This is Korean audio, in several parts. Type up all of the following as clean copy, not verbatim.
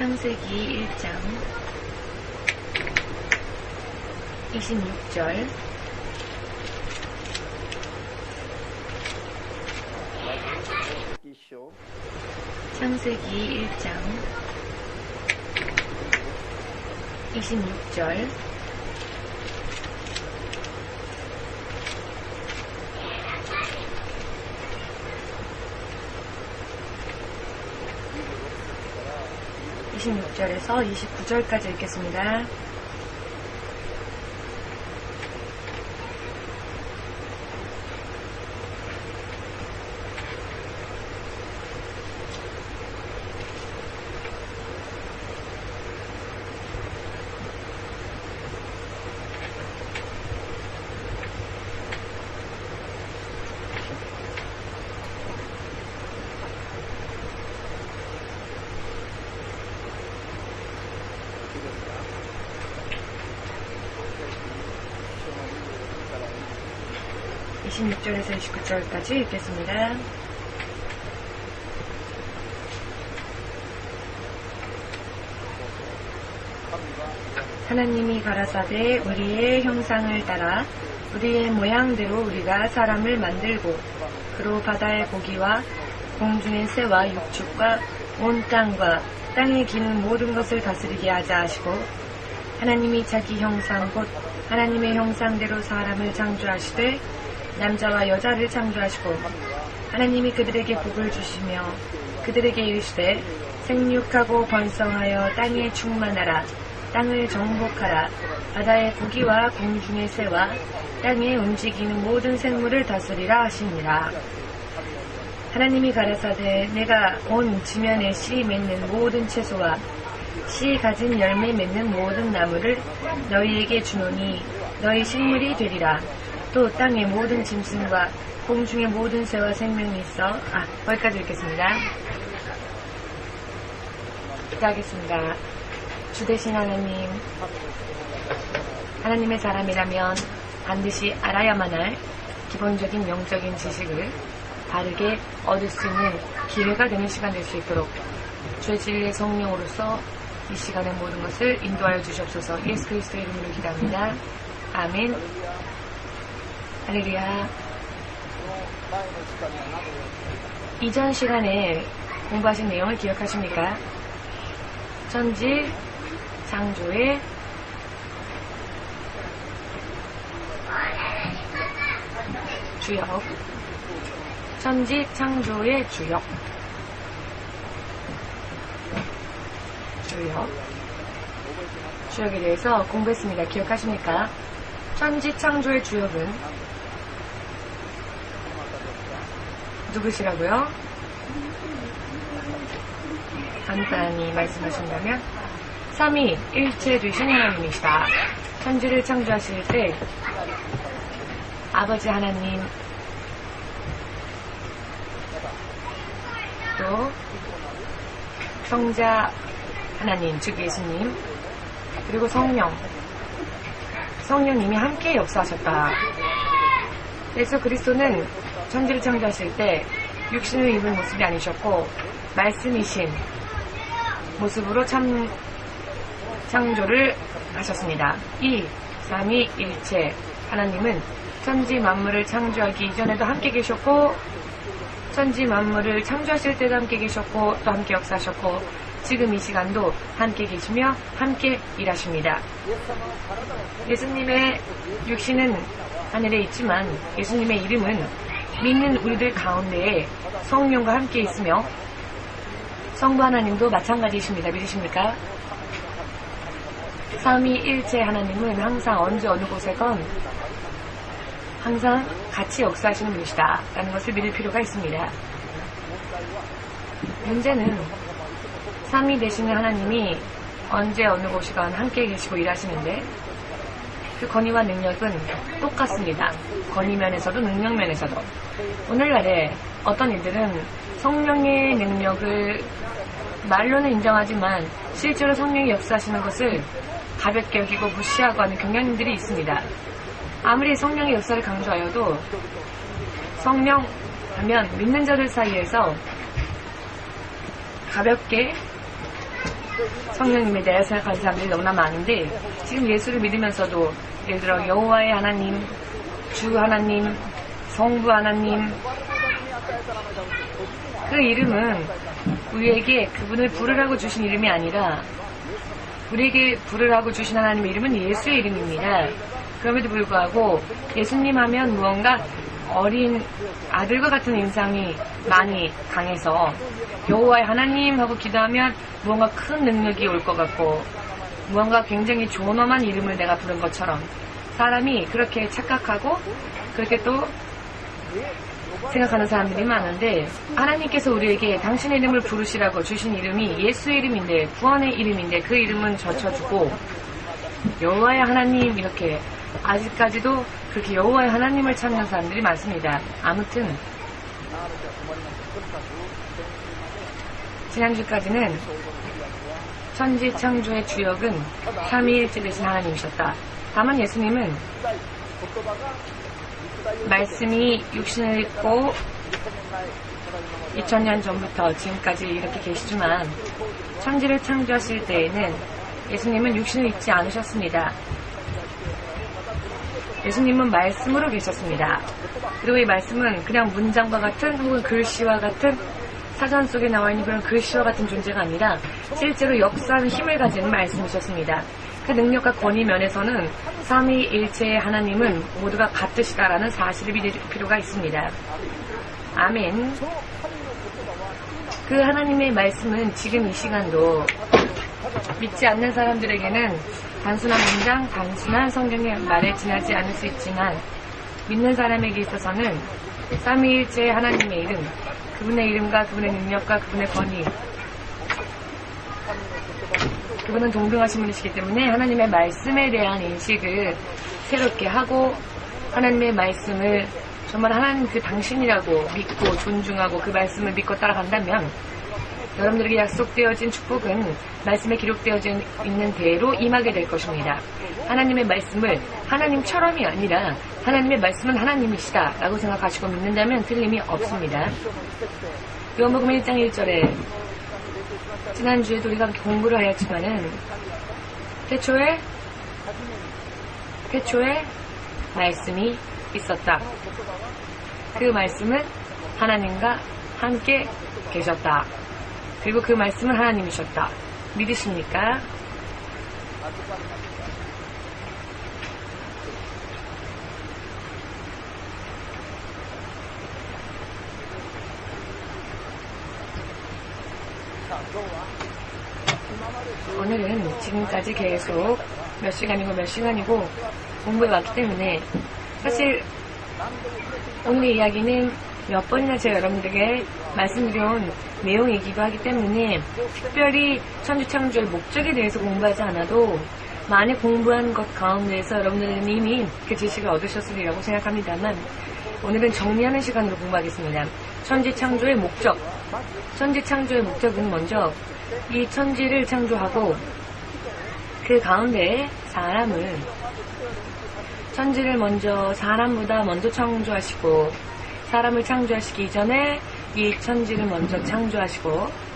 창세기 1장 26절 창세기 1장 26절 (26절에서) (29절까지) 읽겠습니다. (26절에서) (29절까지) 읽겠습니다. 하나님이 가라사대 우리의 형상을 따라 우리의 모양대로 우리가 사람을 만들고 그로 바다의 고기와 공중의 새와 육축과 온 땅과 땅에 기는 모든 것을 다스리게 하자 하시고, 하나님이 자기 형상 곧 하나님의 형상대로 사람을 창조하시되 남자와 여자를 창조하시고, 하나님이 그들에게 복을 주시며 그들에게 이르시되 생육하고 번성하여 땅에 충만하라. 땅을 정복하라. 바다의 고기와 공중의 새와 땅에 움직이는 모든 생물을 다스리라 하시니라. 하나님이 가라사대 내가 온 지면에 씨 맺는 모든 채소와 씨 가진 열매 맺는 모든 나무를 너희에게 주노니 너희 식물이 되리라. 또 땅의 모든 짐승과 공중의 모든 새와 생명이 있어. 거기까지 읽겠습니다. 기도하겠습니다. 주 되신 하나님, 하나님의 사람이라면 반드시 알아야만 할 기본적인 영적인 지식을 바르게 얻을 수 있는 기회가 되는 시간 될 수 있도록 주의 진리의 성령으로서 이 시간의 모든 것을 인도하여 주시옵소서. 예수 그리스도의 이름으로 기도합니다. 아멘. 할렐루야. 이전 시간에 공부하신 내용을 기억하십니까? 천지 창조의 주역, 천지 창조의 주역에 대해서 공부했습니다. 기억하십니까? 천지 창조의 주역은 누구시라고요? 간단히 말씀하신다면 삼위일체 되신 하나님이시다. 천지를 창조하실 때 아버지 하나님, 또 성자 하나님, 즉 예수님, 그리고 성령님이 함께 역사하셨다. 그래서 그리스도는 천지를 창조하실 때 육신을 입은 모습이 아니셨고 말씀이신 모습으로 창조를 하셨습니다. 이 삼위일체 하나님은 천지 만물을 창조하기 이전에도 함께 계셨고, 천지 만물을 창조하실 때도 함께 계셨고, 또 함께 역사하셨고, 지금 이 시간도 함께 계시며 함께 일하십니다. 예수님의 육신은 하늘에 있지만 예수님의 이름은 믿는 우리들 가운데에 성령과 함께 있으며 성부 하나님도 마찬가지이십니다. 믿으십니까? 삼위일체 하나님은 항상 언제 어느 곳에건 항상 같이 역사하시는 분이시다 라는 것을 믿을 필요가 있습니다. 문제는 삼위 되시는 하나님이 언제 어느 곳이건 함께 계시고 일하시는데 그 권위와 능력은 똑같습니다. 권위면에서도 능력면에서도. 오늘날에 어떤 이들은 성령의 능력을 말로는 인정하지만 실제로 성령이 역사하시는 것을 가볍게 여기고 무시하고 하는 경향들이 있습니다. 아무리 성령의 역사를 강조하여도 성령 하면 믿는 자들 사이에서 가볍게 성령님에 대해 생각하는 사람들이 너무나 많은데 지금 예수를 믿으면서도 예를 들어 여호와의 하나님, 주 하나님, 성부 하나님, 그 이름은 우리에게 그분을 부르라고 주신 이름이 아니라 우리에게 부르라고 주신 하나님의 이름은 예수의 이름입니다. 그럼에도 불구하고 예수님 하면 무언가 어린 아들과 같은 인상이 많이 강해서 여호와의 하나님 하고 기도하면 무언가 큰 능력이 올 것 같고 무언가 굉장히 존엄한 이름을 내가 부른 것처럼 사람이 그렇게 착각하고 그렇게 또 생각하는 사람들이 많은데 하나님께서 우리에게 당신의 이름을 부르시라고 주신 이름이 예수의 이름인데 구원의 이름인데 그 이름은 젖혀주고 여호와의 하나님 이렇게 아직까지도 그렇게 여호와의 하나님을 찾는 사람들이 많습니다. 아무튼 지난주까지는 천지 창조의 주역은 삼위일체 되신 하나님이셨다. 다만 예수님은 말씀이 육신을 입고 2000년 전부터 지금까지 이렇게 계시지만 천지를 창조하실 때에는 예수님은 육신을 입지 않으셨습니다. 예수님은 말씀으로 계셨습니다. 그리고 이 말씀은 그냥 문장과 같은 혹은 글씨와 같은 사전 속에 나와 있는 그런 글씨와 같은 존재가 아니라 실제로 역사하는 힘을 가진 말씀이셨습니다. 그 능력과 권위 면에서는 삼위일체의 하나님은 모두가 같으시다라는 사실을 믿을 필요가 있습니다. 아멘. 그 하나님의 말씀은 지금 이 시간도 믿지 않는 사람들에게는 단순한 문장, 단순한 성경의 말에 지나지 않을 수 있지만 믿는 사람에게 있어서는 삼위일체의 하나님의 이름, 그분의 이름과 그분의 능력과 그분의 권위, 그분은 동등하신 분이시기 때문에 하나님의 말씀에 대한 인식을 새롭게 하고 하나님의 말씀을 정말 하나님 그 당신이라고 믿고 존중하고 그 말씀을 믿고 따라간다면 여러분들에게 약속되어진 축복은 말씀에 기록되어져 있는 대로 임하게 될 것입니다. 하나님의 말씀을 하나님처럼이 아니라 하나님의 말씀은 하나님이시다 라고 생각하시고 믿는다면 틀림이 없습니다. 요한복음 1장 1절에 지난주에도 우리가 공부를 하였지만은 태초에 말씀이 있었다. 그 말씀은 하나님과 함께 계셨다. 그리고 그 말씀은 하나님이셨다. 믿으십니까? 오늘은 지금까지 계속 몇 시간이고 공부해 왔기 때문에 사실 오늘의 이야기는 몇 번이나 제가 여러분들에게 말씀드려온 내용이기도 하기 때문에 특별히 천지창조의 목적에 대해서 공부하지 않아도 많이 공부한 것 가운데에서 여러분들은 이미 그 지식을 얻으셨으리라고 생각합니다만 오늘은 정리하는 시간으로 공부하겠습니다. 천지창조의 목적. 천지창조의 목적은 먼저 이 천지를 창조하고 그 가운데 사람을 천지를 먼저 사람보다 먼저 창조하시고 사람을 창조하시기 이전에 이 천지를 먼저 창조하시고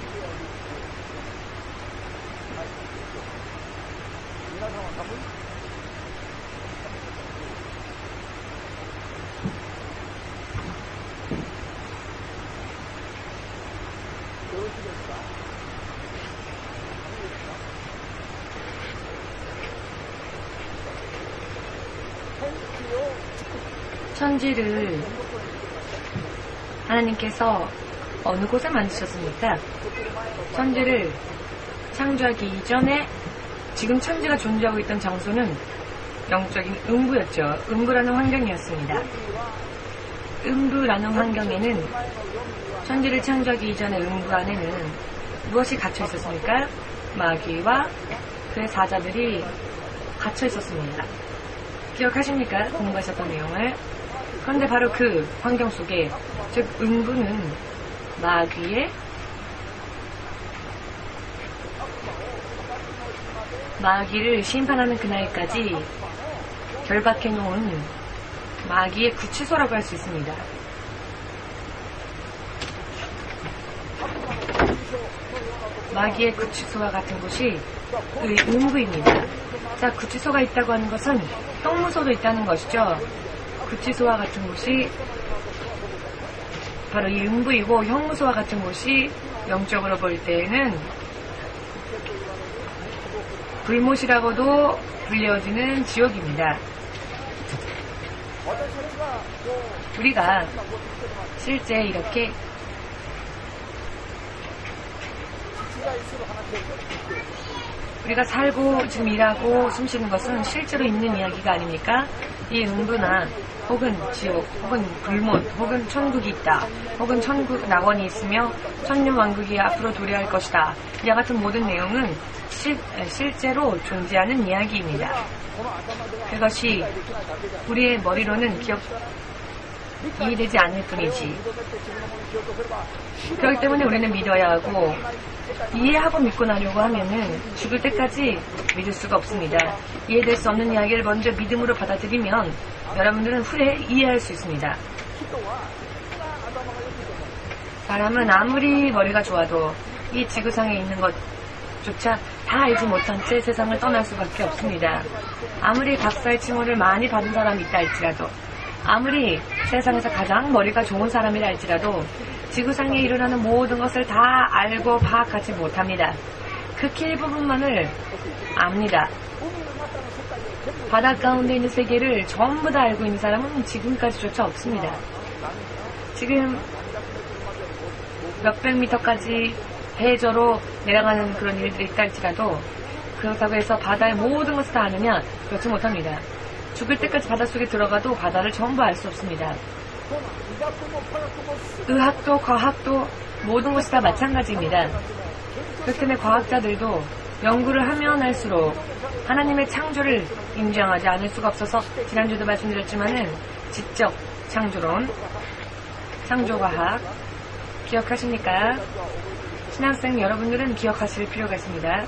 천지를 하나님께서 어느 곳에 만드셨습니까? 천지를 창조하기 이전에 지금 천지가 존재하고 있던 장소는 영적인 음부였죠. 음부라는 환경이었습니다. 음부라는 환경에는 천지를 창조하기 이전에 음부 안에는 무엇이 갇혀 있었습니까? 마귀와 그의 사자들이 갇혀 있었습니다. 기억하십니까? 공부하셨던 내용을. 그런데 바로 그 환경 속에, 즉 음부는 마귀를 심판하는 그날까지 결박해 놓은 마귀의 구치소라고 할 수 있습니다. 마귀의 구치소와 같은 곳이 그 음부입니다. 자, 구치소가 있다고 하는 것은 형무소도 있다는 것이죠. 구치소와 같은 곳이 바로 이 음부이고, 형무소와 같은 곳이 영적으로 볼 때에는 불못이라고도 불려지는 지옥입니다. 우리가 실제 이렇게 우리가 살고 지금 일하고 숨쉬는 것은 실제로 있는 이야기가 아닙니까? 이 음부나 혹은 지옥, 혹은 불못, 혹은 천국이 있다, 혹은 천국 낙원이 있으며 천년왕국이 앞으로 도래할 것이다, 이와 같은 모든 내용은 실제로 존재하는 이야기입니다. 그것이 우리의 머리로는 이해되지 않을 뿐이지. 그렇기 때문에 우리는 믿어야 하고, 이해하고 믿고 나려고 하면은 죽을 때까지 믿을 수가 없습니다. 이해될 수 없는 이야기를 먼저 믿음으로 받아들이면 여러분들은 후에 이해할 수 있습니다. 사람은 아무리 머리가 좋아도 이 지구상에 있는 것조차 다 알지 못한 채 세상을 떠날 수밖에 없습니다. 아무리 박사의 칭호를 많이 받은 사람이 있다 할지라도, 아무리 세상에서 가장 머리가 좋은 사람이라 할지라도 지구상에 일어나는 모든 것을 다 알고 파악하지 못합니다. 극히 일부분만을 압니다. 바다 가운데 있는 세계를 전부 다 알고 있는 사람은 지금까지조차 없습니다. 지금 몇백 미터까지 해저로 내려가는 그런 일들이 있다 할지라도, 그렇다고 해서 바다의 모든 것을 다 아느냐? 그렇지 못합니다. 죽을 때까지 바닷속에 들어가도 바다를 전부 알 수 없습니다. 의학도 과학도 모든 것이 다 마찬가지입니다. 그렇기 때문에 과학자들도 연구를 하면 할수록 하나님의 창조를 인정하지 않을 수가 없어서, 지난주도 말씀드렸지만은 지적 창조론, 창조과학 기억하십니까? 신학생 여러분들은 기억하실 필요가 있습니다.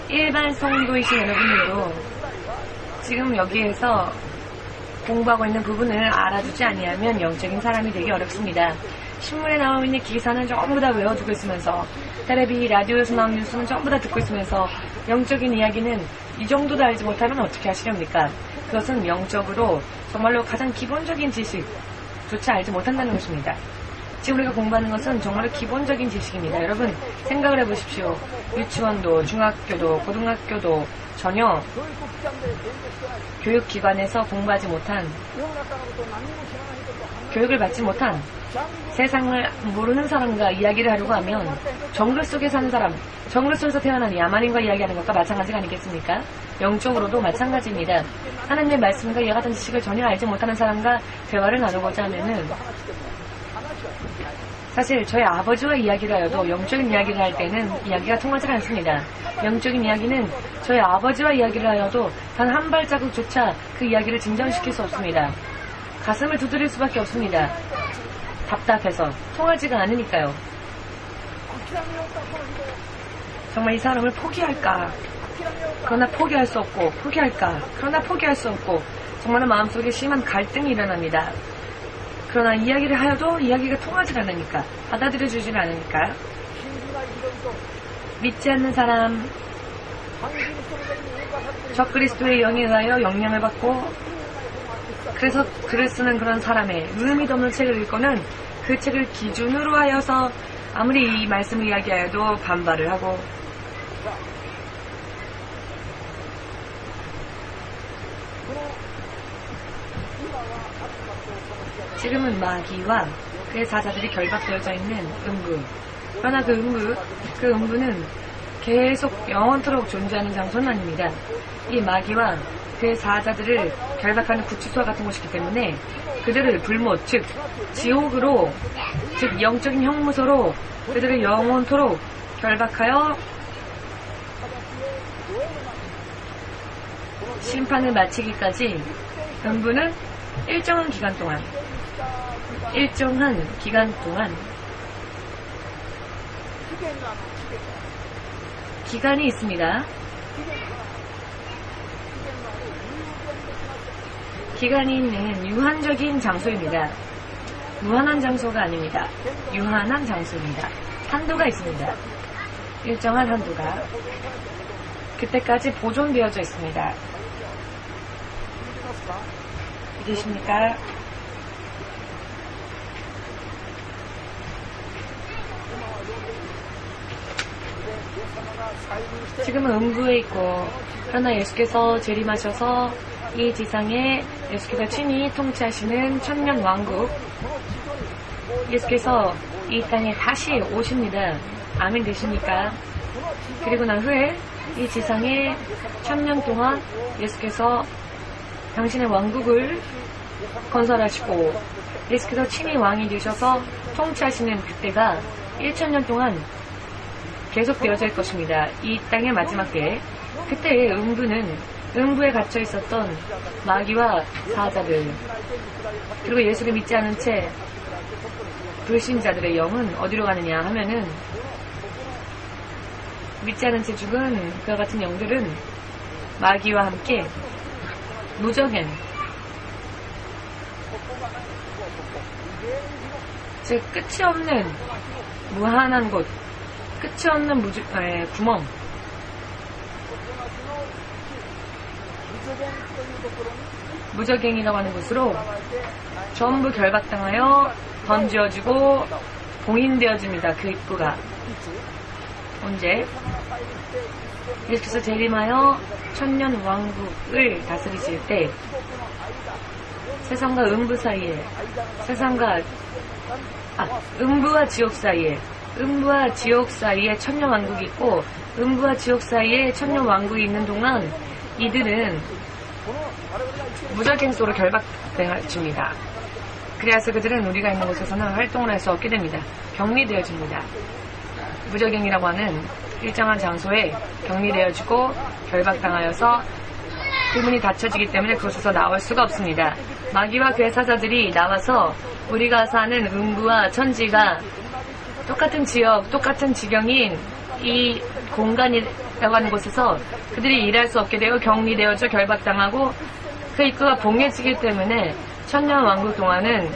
일반 성도이신 여러분들도 지금 여기에서 공부하고 있는 부분을 알아두지 아니하면 영적인 사람이 되기 어렵습니다. 신문에 나와 있는 기사는 전부 다 외워두고 있으면서, 텔레비, 라디오에서 나오는 뉴스는 전부 다 듣고 있으면서 영적인 이야기는 이 정도도 알지 못하면 어떻게 하시렵니까? 그것은 영적으로 정말로 가장 기본적인 지식조차 알지 못한다는 것입니다. 지금 우리가 공부하는 것은 정말로 기본적인 지식입니다. 여러분 생각을 해보십시오. 유치원도, 중학교도, 고등학교도 전혀 교육기관에서 공부하지 못한, 교육을 받지 못한 세상을 모르는 사람과 이야기를 하려고 하면 정글 속에 사는 사람, 정글 속에서 태어난 야만인과 이야기하는 것과 마찬가지가 아니겠습니까? 영적으로도 마찬가지입니다. 하나님의 말씀과 이와 같은 지식을 전혀 알지 못하는 사람과 대화를 나누고자 하면은, 사실 저희 아버지와 이야기를 하여도 영적인 이야기를 할 때는 이야기가 통하지 않습니다. 영적인 이야기는 저희 아버지와 이야기를 하여도 단 한 발자국조차 그 이야기를 진정시킬 수 없습니다. 가슴을 두드릴 수밖에 없습니다. 답답해서 통하지가 않으니까요. 정말 이 사람을 포기할까? 그러나 포기할 수 없고, 포기할까? 그러나 포기할 수 없고, 정말로 마음속에 심한 갈등이 일어납니다. 그러나 이야기를 하여도 이야기가 통하지 않으니까, 받아들여주질 않으니까, 믿지 않는 사람, 적그리스도의 영에 의하여 영향을 받고, 그래서 글을 쓰는 그런 사람의 의미 없는 책을 읽고는 그 책을 기준으로 하여서 아무리 이 말씀을 이야기하여도 반발을 하고, 지금은 마귀와 그의 사자들이 결박되어져 있는 음부. 그러나 그 음부는 계속 영원토록 존재하는 장소는 아닙니다. 이 마귀와 그의 사자들을 결박하는 구치소와 같은 곳이기 때문에 그들을 불못, 즉 지옥으로, 즉 영적인 형무소로 그들을 영원토록 결박하여 심판을 마치기까지 음부는 일정한 기간 동안 기간이 있습니다. 기간이 있는 유한적인 장소입니다. 무한한 장소가 아닙니다. 유한한 장소입니다. 한도가 있습니다. 일정한 한도가 그때까지 보존되어져 있습니다. 믿으십니까? 지금은 음부에 있고, 그러나 예수께서 재림하셔서 이 지상에 예수께서 친히 통치하시는 천년 왕국, 예수께서 이 땅에 다시 오십니다. 아멘 되십니까? 그리고 난 후에 이 지상에 1000년 동안 예수께서 당신의 왕국을 건설하시고 예수께서 친히 왕이 되셔서 통치하시는 그때가 1000년 동안 계속되어질 것입니다. 이 땅의 마지막 때에. 그때의 음부에 갇혀 있었던 마귀와 사자들, 그리고 예수를 믿지 않은 채 불신자들의 영은 어디로 가느냐 하면은, 믿지 않은 채 죽은 그와 같은 영들은 마귀와 함께 무저갱, 즉 끝이 없는 무한한 곳, 끝이 없는 구멍, 무저갱이라고 하는 곳으로 전부 결박당하여 던지어지고 봉인되어집니다. 그 입구가. 언제? 예수께서 재림하여 천년 왕국을 다스리실 때, 세상과 음부 사이에, 음부와 지옥 사이에, 음부와 지옥 사이에 천년 왕국이 있고, 음부와 지옥 사이에 천년 왕국이 있는 동안 이들은 무저갱 속으로 결박되어집니다. 그래서 그들은 우리가 있는 곳에서는 활동을 할 수 없게 됩니다. 격리되어집니다. 무저갱이라고 하는 일정한 장소에 격리되어지고 결박당하여서 그 문이 닫혀지기 때문에 그곳에서 나올 수가 없습니다. 마귀와 그의 사자들이 나와서 우리가 사는 음부와 천지가 똑같은 지역, 똑같은 지경인 이 공간이라고 하는 곳에서 그들이 일할 수 없게 되어 격리되어져 결박당하고 그 입구가 봉해지기 때문에 천년 왕국 동안은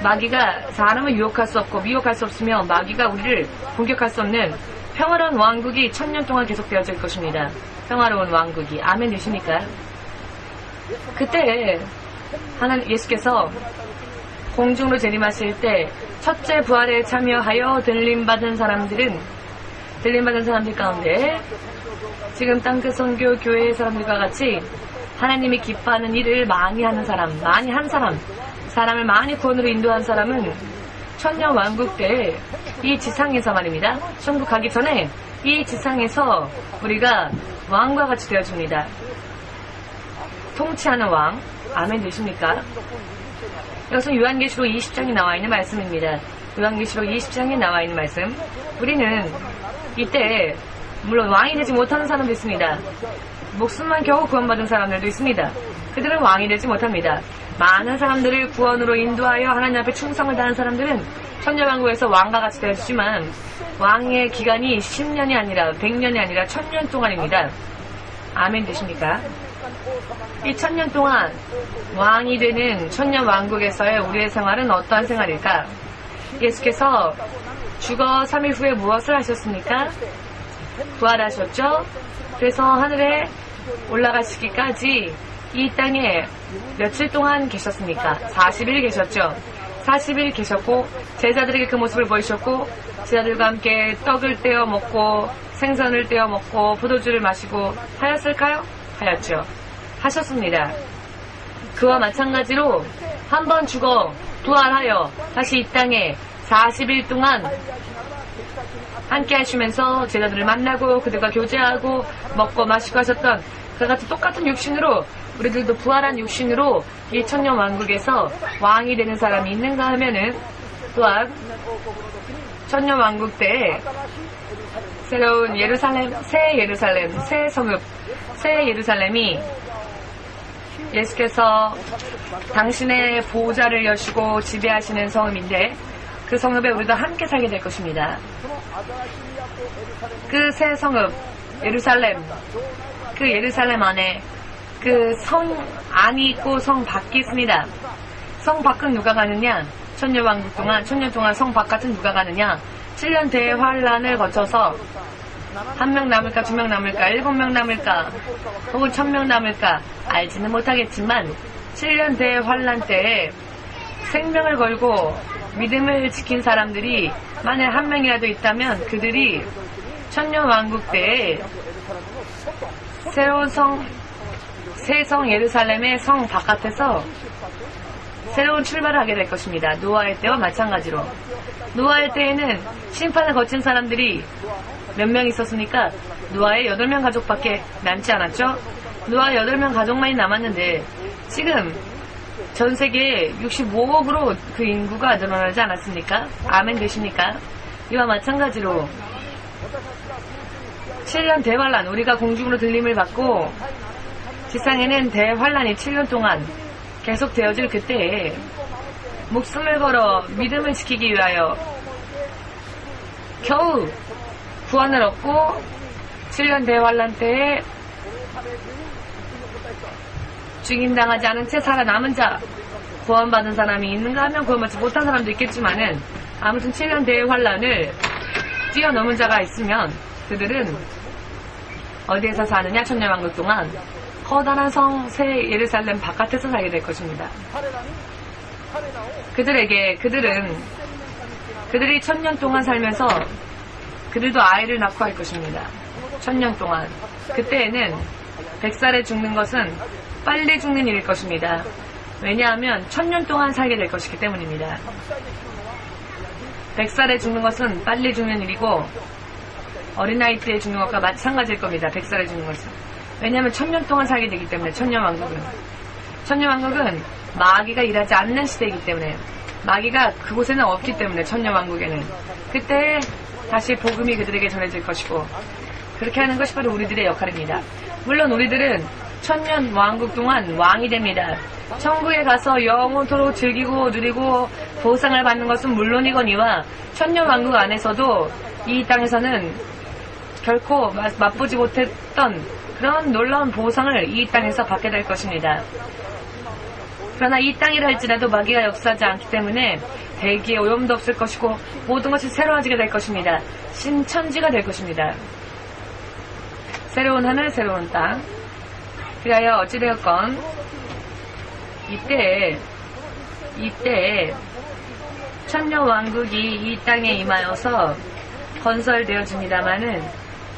마귀가 사람을 유혹할 수 없고 미혹할 수 없으며 마귀가 우리를 공격할 수 없는 평화로운 왕국이 천년 동안 계속되어질 것입니다. 평화로운 왕국이. 아멘 되십니까? 그때 예수께서 공중으로 재림하실 때 첫째 부활에 참여하여 들림받은 사람들 가운데 지금 땅끝 선교 교회 사람들과 같이 하나님이 기뻐하는 일을 많이 하는 사람, 사람을 많이 구원으로 인도한 사람은 천년 왕국 때 이 지상에서 말입니다. 천국 가기 전에 이 지상에서 우리가 왕과 같이 되어줍니다. 통치하는 왕. 아멘 되십니까? 여기서 요한계시록 20장에 나와 있는 말씀입니다. 요한계시록 20장에 나와 있는 말씀. 우리는 이때 물론 왕이 되지 못하는 사람도 있습니다. 목숨만 겨우 구원받은 사람들도 있습니다. 그들은 왕이 되지 못합니다. 많은 사람들을 구원으로 인도하여 하나님 앞에 충성을 다하는 사람들은 천년왕국에서 왕과 같이 되어주지만 왕의 기간이 10년이 아니라 100년이 아니라 1000년 동안입니다. 아멘 되십니까? 이 1000년 동안 왕이 되는 천년왕국에서의 우리의 생활은 어떠한 생활일까? 예수께서 죽어 3일 후에 무엇을 하셨습니까? 부활하셨죠? 그래서 하늘에 올라가시기까지 이 땅에 며칠 동안 계셨습니까? 40일 계셨죠? 40일 계셨고 제자들에게 그 모습을 보이셨고 제자들과 함께 떡을 떼어 먹고 생선을 떼어 먹고 포도주를 마시고 하였을까요? 하였죠. 하셨습니다. 그와 마찬가지로 한 번 죽어 부활하여 다시 이 땅에 40일 동안 함께 하시면서 제자들을 만나고 그들과 교제하고 먹고 마시고 하셨던 그 같은 똑같은 육신으로 우리들도 부활한 육신으로 이 천년 왕국에서 왕이 되는 사람이 있는가 하면은 또한 천년 왕국 때 새로운 예루살렘, 새 성읍, 새 예루살렘이 예수께서 당신의 보호자를 여시고 지배하시는 성읍인데 그 성읍에 우리도 함께 살게 될 것입니다. 그 새 성읍, 예루살렘, 그 예루살렘 안에 그 성 안이 있고 성 밖이 있습니다. 성 밖은 누가 가느냐? 천년 동안 성 바깥은 누가 가느냐? 7년 대환란을 거쳐서 1명 남을까 2명 남을까 7명 남을까 혹은 1000명 남을까 알지는 못하겠지만 7년 대환란 때에 생명을 걸고 믿음을 지킨 사람들이 만약 1명이라도 있다면 그들이 천년왕국 때에 새로운 새 성 예루살렘의 성 바깥에서 새로운 출발을 하게 될 것입니다. 노아의 때와 마찬가지로. 노아의 때에는 심판을 거친 사람들이 몇 명 있었습니까? 노아의 8명 가족밖에 남지 않았죠? 노아의 8명 가족만이 남았는데 지금 전 세계에 65억으로 그 인구가 늘어나지 않았습니까? 아멘 되십니까? 이와 마찬가지로 7년 대환란, 우리가 공중으로 들림을 받고 지상에는 대환란이 7년 동안 계속 되어질 그때에 목숨을 걸어 믿음을 지키기 위하여 겨우 구원을 얻고 7년 대환란 때에 죽임당하지 않은 채 살아남은 자, 구원받은 사람이 있는가 하면 구원받지 못한 사람도 있겠지만은 아무튼 7년 대환란을 뛰어넘은 자가 있으면 그들은 어디에서 사느냐? 천년왕국 동안 커다란 성 새 예루살렘 바깥에서 살게 될 것입니다. 그들이 1000년 동안 살면서 그들도 아이를 낳고 할 것입니다. 1000년 동안. 그때에는 100살에 죽는 것은 빨리 죽는 일일 것입니다. 왜냐하면 1000년 동안 살게 될 것이기 때문입니다. 100살에 죽는 것은 빨리 죽는 일이고 어린아이 때 죽는 것과 마찬가지일 겁니다. 100살에 죽는 것은. 왜냐하면 1000년 동안 살게 되기 때문에 천년왕국은 마귀가 일하지 않는 시대이기 때문에 마귀가 그곳에는 없기 때문에 천년왕국에는 그때 다시 복음이 그들에게 전해질 것이고 그렇게 하는 것이 바로 우리들의 역할입니다. 물론 우리들은 천년왕국 동안 왕이 됩니다. 천국에 가서 영원토록 즐기고 누리고 보상을 받는 것은 물론이거니와 천년왕국 안에서도 이 땅에서는 결코 맛보지 못했던 그런 놀라운 보상을 이 땅에서 받게 될 것입니다. 그러나 이 땅이라 할지라도 마귀가 역사하지 않기 때문에 대기에 오염도 없을 것이고 모든 것이 새로워지게 될 것입니다. 신천지가 될 것입니다. 새로운 하늘, 새로운 땅. 그리하여 어찌되었건 이때 천년왕국이 이 땅에 임하여서 건설되어집니다마는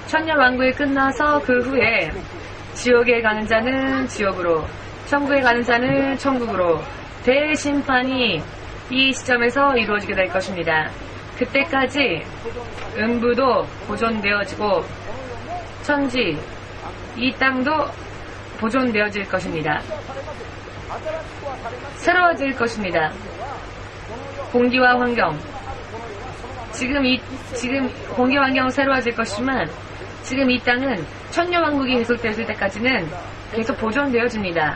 천년왕국이 끝나서 그 후에 지옥에 가는 자는 지옥으로, 천국에 가는 자는 천국으로 대심판이 이 시점에서 이루어지게 될 것입니다. 그때까지 음부도 보존되어지고 천지, 이 땅도 보존되어질 것입니다. 새로워질 것입니다. 공기와 환경. 지금 공기 환경은 새로워질 것이지만 지금 이 땅은 천년왕국이 계속되었을 때까지는 계속 보존되어집니다.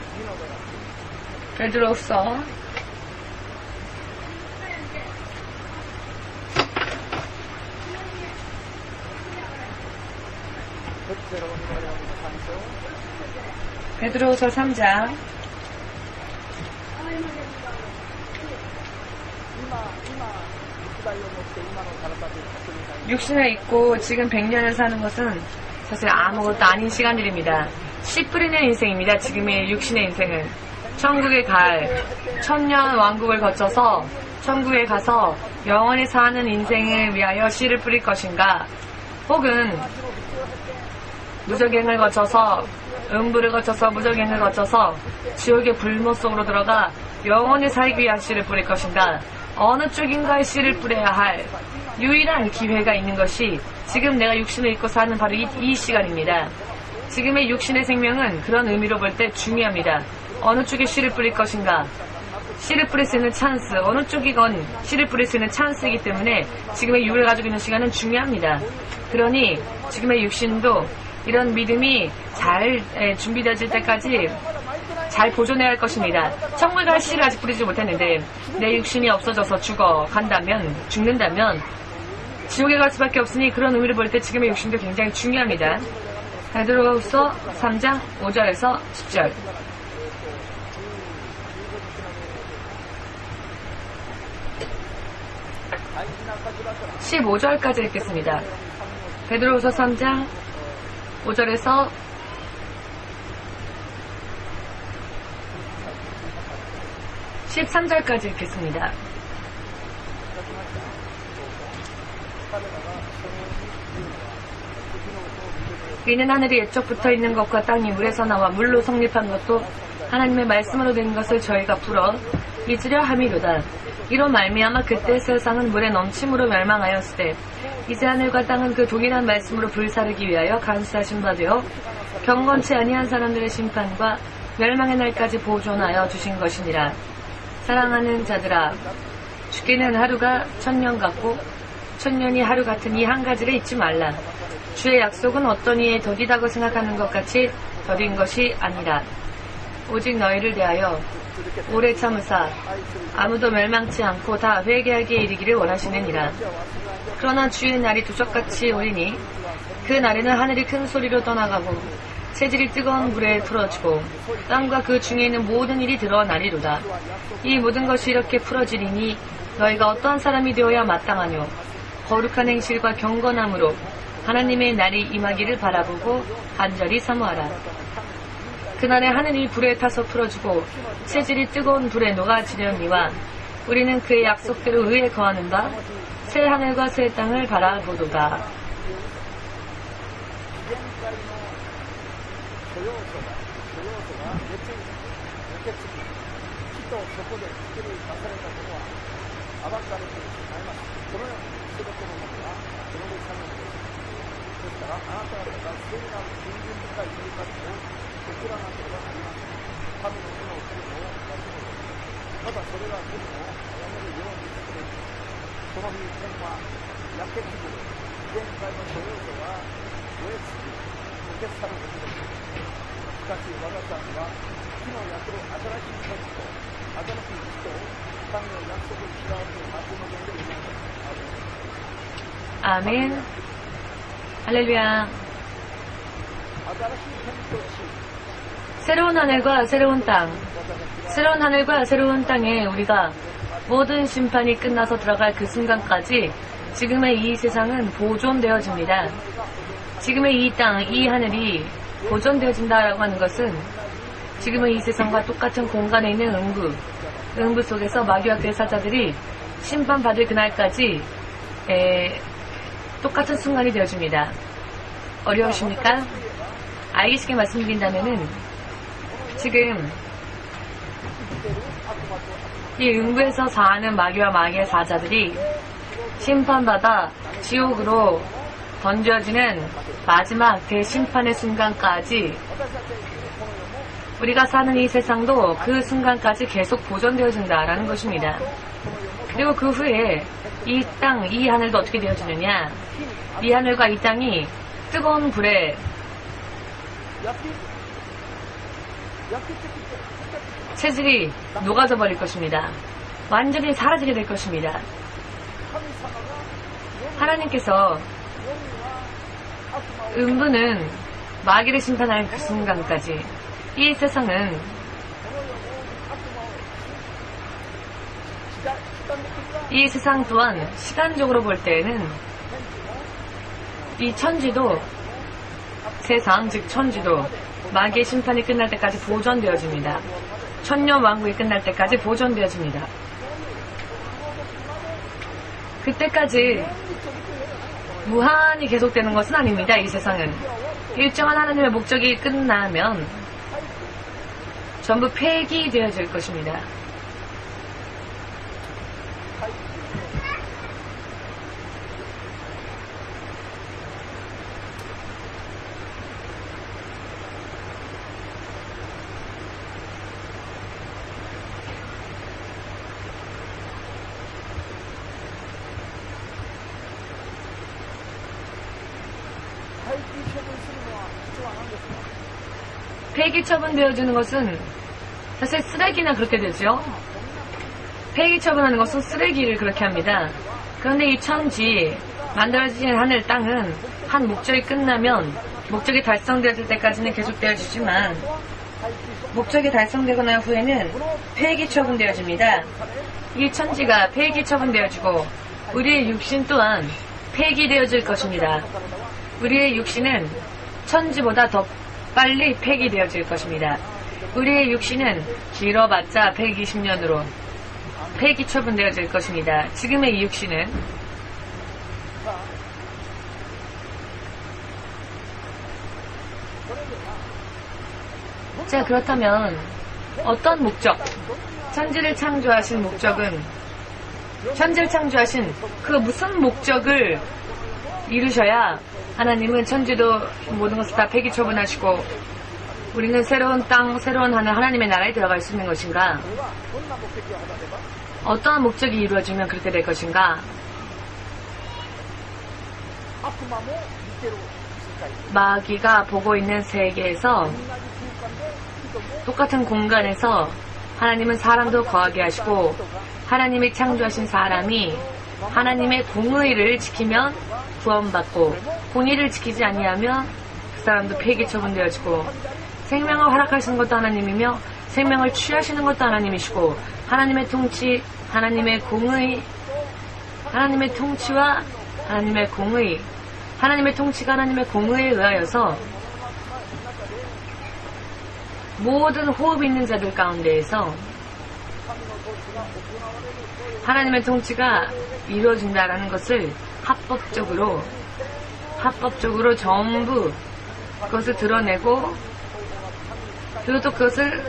베드로후서 3장 육신에 있고 지금 100년을 사는 것은 사실 아무것도 아닌 시간들입니다. 씨 뿌리는 인생입니다. 지금의 육신의 인생은. 천국에 갈 천년 왕국을 거쳐서 천국에 가서 영원히 사는 인생을 위하여 씨를 뿌릴 것인가, 혹은 무적행을 거쳐서 음부를 거쳐서 무적행을 거쳐서 지옥의 불모 속으로 들어가 영원히 살기 위한 씨를 뿌릴 것인가, 어느 쪽인가에 씨를 뿌려야 할 유일한 기회가 있는 것이 지금 내가 육신을 입고 사는 바로 이 시간입니다. 지금의 육신의 생명은 그런 의미로 볼 때 중요합니다. 어느 쪽에 씨를 뿌릴 것인가, 씨를 뿌릴 수 있는 찬스, 어느 쪽이건 씨를 뿌릴 수 있는 찬스이기 때문에 지금의 육을 가지고 있는 시간은 중요합니다. 그러니 지금의 육신도 이런 믿음이 잘 준비되어질 때까지 잘 보존해야 할 것입니다. 천국에 갈 씨를 아직 뿌리지 못했는데 내 육신이 없어져서 죽는다면 지옥에 갈 수밖에 없으니 그런 의미를 볼 때 지금의 육신도 굉장히 중요합니다. 베드로후서 3장 5절에서 10절. 15절까지 읽겠습니다. 베드로후서 3장 5절에서 13절까지 읽겠습니다. 이는 하늘이 옛적부터 있는 것과 땅이 물에서 나와 물로 성립한 것도 하나님의 말씀으로 된 것을 저희가 풀어 잊으려 함이로다. 이로 말미암아 그때 세상은 물의 넘침으로 멸망하였으되 이제 하늘과 땅은 그 동일한 말씀으로 불사르기 위하여 간수하신 바 되어 경건치 아니한 사람들의 심판과 멸망의 날까지 보존하여 주신 것이니라. 사랑하는 자들아, 죽기는 하루가 1000년 같고 1000년이 하루 같은 이 한 가지를 잊지 말라. 주의 약속은 어떤 이에 더디다고 생각하는 것 같이 더딘 것이 아니라 오직 너희를 대하여 오래 참으사 아무도 멸망치 않고 다 회개하기에 이르기를 원하시느니라. 그러나 주의 날이 두적같이 오리니 그 날에는 하늘이 큰 소리로 떠나가고 체질이 뜨거운 불에 풀어지고 땅과 그 중에 있는 모든 일이 드러나리로다. 이 모든 것이 이렇게 풀어지리니 너희가 어떠한 사람이 되어야 마땅하뇨. 거룩한 행실과 경건함으로 하나님의 날이 임하기를 바라보고 간절히 사모하라. 그날에 하늘이 불에 타서 풀어지고 체질이 뜨거운 불에 녹아지려니와 우리는 그의 약속대로 의에 거하는 바 새 하늘과 새 땅을 바라보도다. 아멘. 할렐루야. 새로운 하늘과 새로운 땅, 새로운 하늘과 새로운 땅에 우리가 모든 심판이 끝나서 들어갈 그 순간까지 지금의 이 세상은 보존되어집니다. 지금의 이 땅, 이 하늘이 보존되어진다라고 하는 것은 지금의 이 세상과 똑같은 공간에 있는 음부 속에서 마귀와 대사자들이 심판받을 그날까지 똑같은 순간이 되어집니다. 어려우십니까? 알기 쉽게 말씀드린다면은 지금 이 음부에서 사는 마귀와 마귀의 사자들이 심판받아 지옥으로 던져지는 마지막 대심판의 순간까지 우리가 사는 이 세상도 그 순간까지 계속 보존되어진다라는 것입니다. 그리고 그 후에 이 땅, 이 하늘도 어떻게 되어지느냐? 이 하늘과 이 땅이 뜨거운 불에 체질이 녹아져 버릴 것입니다. 완전히 사라지게 될 것입니다. 하나님께서 음부는 마귀를 심판할 그 순간까지 이 세상은 이 세상 또한 시간적으로 볼 때에는 이 천지도 세상 즉 천지도 마귀의 심판이 끝날 때까지 보존되어집니다. 천년 왕국이 끝날 때까지 보존되어집니다. 그때까지 무한히 계속되는 것은 아닙니다. 이 세상은 일정한 하나님의 목적이 끝나면 전부 폐기되어질 것입니다. 폐기 처분되어지는 것은 사실 쓰레기나 그렇게 되죠. 폐기 처분하는 것은 쓰레기를 그렇게 합니다. 그런데 이 천지, 만들어진 하늘, 땅은 한 목적이 끝나면 목적이 달성되어질 때까지는 계속되어지지만 목적이 달성되고 난 후에는 폐기 처분되어집니다. 이 천지가 폐기 처분되어지고 우리의 육신 또한 폐기되어질 것입니다. 우리의 육신은 천지보다 더 빨리 폐기되어질 것입니다. 우리의 육신은 길어봤자 120년으로 폐기 처분되어질 것입니다. 지금의 이 육신은 자, 그렇다면 어떤 목적? 천지를 창조하신 목적은 천지를 창조하신 그 무슨 목적을 이루셔야 하나님은 천지도 모든 것을 다 폐기 처분하시고 우리는 새로운 땅, 새로운 하늘, 하나님의 나라에 들어갈 수 있는 것인가? 어떠한 목적이 이루어지면 그렇게 될 것인가? 마귀가 보고 있는 세계에서 똑같은 공간에서 하나님은 사람도 거하게 하시고 하나님이 창조하신 사람이 하나님의 공의를 지키면 구원받고 공의를 지키지 아니하면 그 사람도 폐기 처분되어지고 생명을 허락하시는 것도 하나님이며 생명을 취하시는 것도 하나님이시고 하나님의 통치, 하나님의 공의, 하나님의 통치와 하나님의 공의, 하나님의 통치가 하나님의 공의에 의하여서 모든 호흡 있는 자들 가운데에서 하나님의 통치가 이루어진다라는 것을 합법적으로 전부 그것을 드러내고 그리고 또 그것을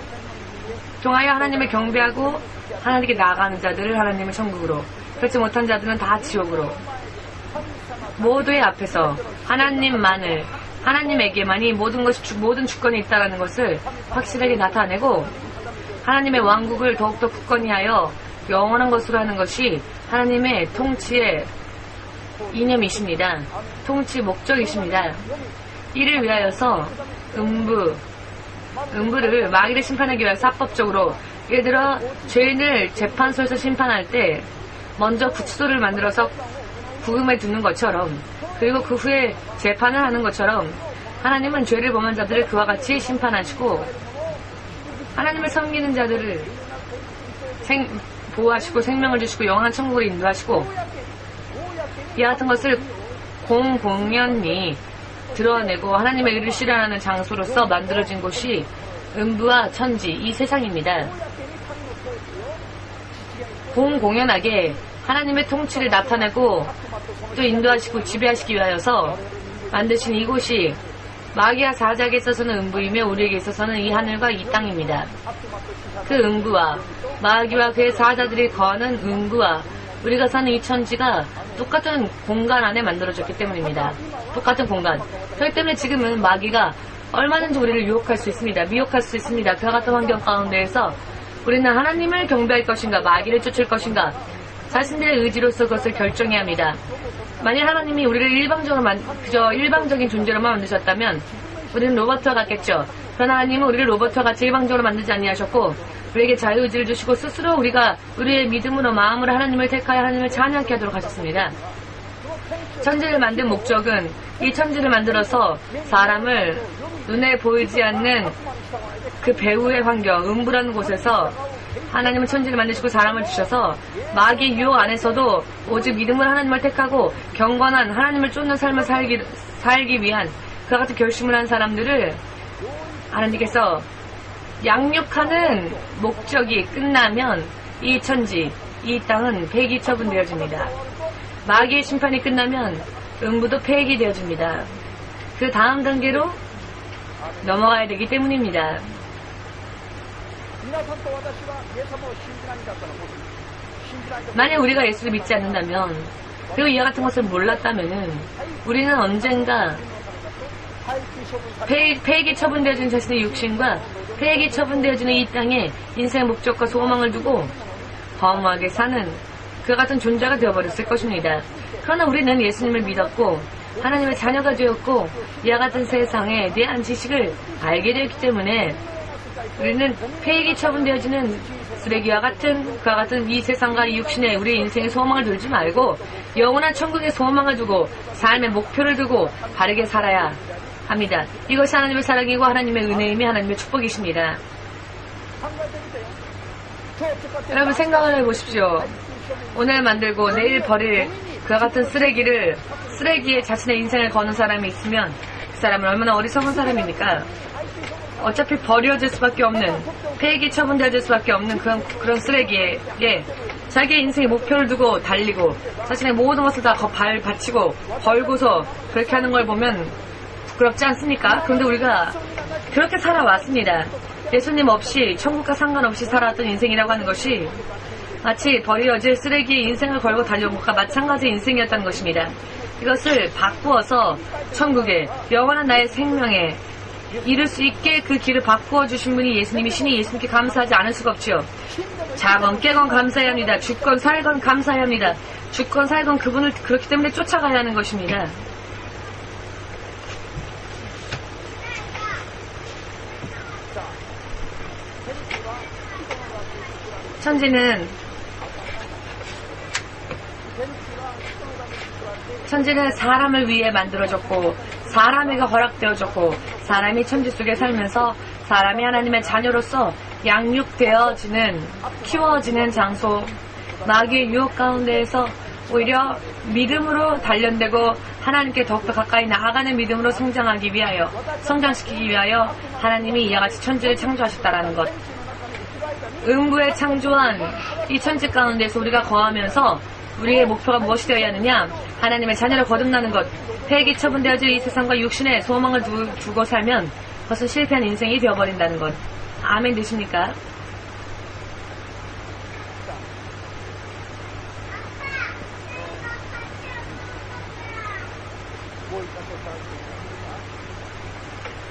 통하여 하나님을 경배하고 하나님께 나아가는 자들을 하나님의 천국으로, 그렇지 못한 자들은 다 지옥으로, 모두의 앞에서 하나님만을, 하나님에게만이 모든 주권이 있다는 것을 확실하게 나타내고 하나님의 왕국을 더욱더 굳건히 하여 영원한 것으로 하는 것이 하나님의 통치의 이념이십니다. 통치 목적이십니다. 이를 위하여서 음부를 마귀를 심판하기 위해서 합법적으로, 예를 들어 죄인을 재판소에서 심판할 때 먼저 구치소를 만들어서 구금에 두는 것처럼, 그리고 그 후에 재판을 하는 것처럼 하나님은 죄를 범한 자들을 그와 같이 심판하시고 하나님을 섬기는 자들을 보호하시고 생명을 주시고 영원한 천국으로 인도하시고 이와 같은 것을 공공연히 드러내고 하나님의 의를 실현하는 장소로서 만들어진 곳이 음부와 천지, 이 세상입니다. 공공연하게 하나님의 통치를 나타내고 또 인도하시고 지배하시기 위하여서 만드신 이곳이 마귀와 사자에게 있어서는 음부이며 우리에게 있어서는 이 하늘과 이 땅입니다. 그 음부와 마귀와 그의 사자들이 거하는 음부와 우리가 사는 이 천지가 똑같은 공간 안에 만들어졌기 때문입니다. 똑같은 공간. 그렇기 때문에 지금은 마귀가 얼마든지 우리를 유혹할 수 있습니다. 미혹할 수 있습니다. 그와 같은 환경 가운데에서 우리는 하나님을 경배할 것인가, 마귀를 쫓을 것인가, 자신들의 의지로서 그것을 결정해야 합니다. 만일 하나님이 우리를 그저 일방적인 존재로만 만드셨다면 우리는 로봇과 같겠죠. 그러나 하나님은 우리를 로봇과 같이 일방적으로 만들지 아니하셨고 우리에게 자유의지를 주시고 스스로 우리가 우리의 믿음으로 마음으로 하나님을 택하여 하나님을 찬양케 하도록 하셨습니다. 천지를 만든 목적은 이 천지를 만들어서 사람을 눈에 보이지 않는 그 배후의 환경, 음부라는 곳에서 하나님은 천지를 만드시고 사람을 주셔서 마귀의 유혹 안에서도 오직 믿음으로 하나님을 택하고 경건한 하나님을 쫓는 삶을 살기 위한 그와 같은 결심을 한 사람들을 하나님께서 양육하는 목적이 끝나면 이 천지, 이 땅은 폐기 처분되어집니다. 마귀의 심판이 끝나면 음부도 폐기되어집니다. 그 다음 단계로 넘어가야 되기 때문입니다. 만약 우리가 예수를 믿지 않는다면, 그리고 이와 같은 것을 몰랐다면 우리는 언젠가 폐기 처분되어진 자신의 육신과 폐기 처분되어지는 이 땅에 인생의 목적과 소망을 두고 허무하게 사는 그와 같은 존재가 되어버렸을 것입니다. 그러나 우리는 예수님을 믿었고 하나님의 자녀가 되었고 이와 같은 세상에 대한 지식을 알게 되었기 때문에 우리는 폐기 처분되어지는 쓰레기와 같은 그와 같은 이 세상과 이 육신에 우리의 인생의 소망을 두지 말고 영원한 천국의 소망을 두고 삶의 목표를 두고 바르게 살아야 합니다. 이것이 하나님의 사랑이고 하나님의 은혜이며 하나님의 축복이십니다. 여러분 생각을 해보십시오. 오늘 만들고 내일 버릴 그와 같은 쓰레기에 자신의 인생을 거는 사람이 있으면 그 사람은 얼마나 어리석은 사람입니까? 어차피 버려질 수밖에 없는, 폐기 처분되어질 수밖에 없는 그런 쓰레기에 자기의 인생의 목표를 두고 달리고 자신의 모든 것을 다 바치고 걸고서 그렇게 하는 걸 보면 부끄럽지 않습니까? 그런데 우리가 그렇게 살아왔습니다. 예수님 없이 천국과 상관없이 살아왔던 인생이라고 하는 것이 마치 버려질 쓰레기에 인생을 걸고 달려온 것과 마찬가지 인생이었다는 것입니다. 이것을 바꾸어서 천국에 영원한 나의 생명에 이룰 수 있게 그 길을 바꾸어 주신 분이 예수님이시니 예수님께 감사하지 않을 수가 없지요. 자건 깨건 감사해야 합니다. 죽건 살건 감사해야 합니다. 죽건 살건 그분을 그렇기 때문에 쫓아가야 하는 것입니다. 천지는 사람을 위해 만들어졌고 사람에게 허락되어졌고 사람이 천지 속에 살면서 사람이 하나님의 자녀로서 양육되어지는 키워지는 장소, 마귀의 유혹 가운데에서 오히려 믿음으로 단련되고 하나님께 더욱더 가까이 나아가는 믿음으로 성장시키기 위하여 하나님이 이와 같이 천지를 창조하셨다라는 것. 음부에 창조한 이 천지 가운데서 우리가 거하면서 우리의 목표가 무엇이 되어야 하느냐? 하나님의 자녀로 거듭나는 것. 폐기 처분되어질 이 세상과 육신에 소망을 두고 살면 그것은 실패한 인생이 되어버린다는 것. 아멘 되십니까?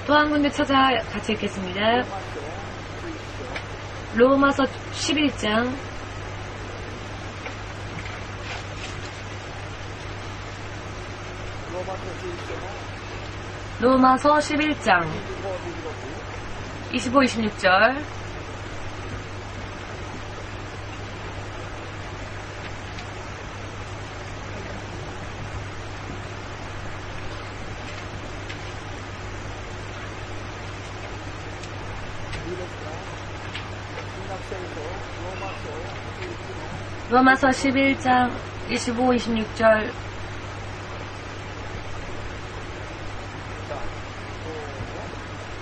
또 한 군데 찾아 같이 읽겠습니다. 로마서 11장 로마서 11장 25, 26절 로마서 11장 25, 26절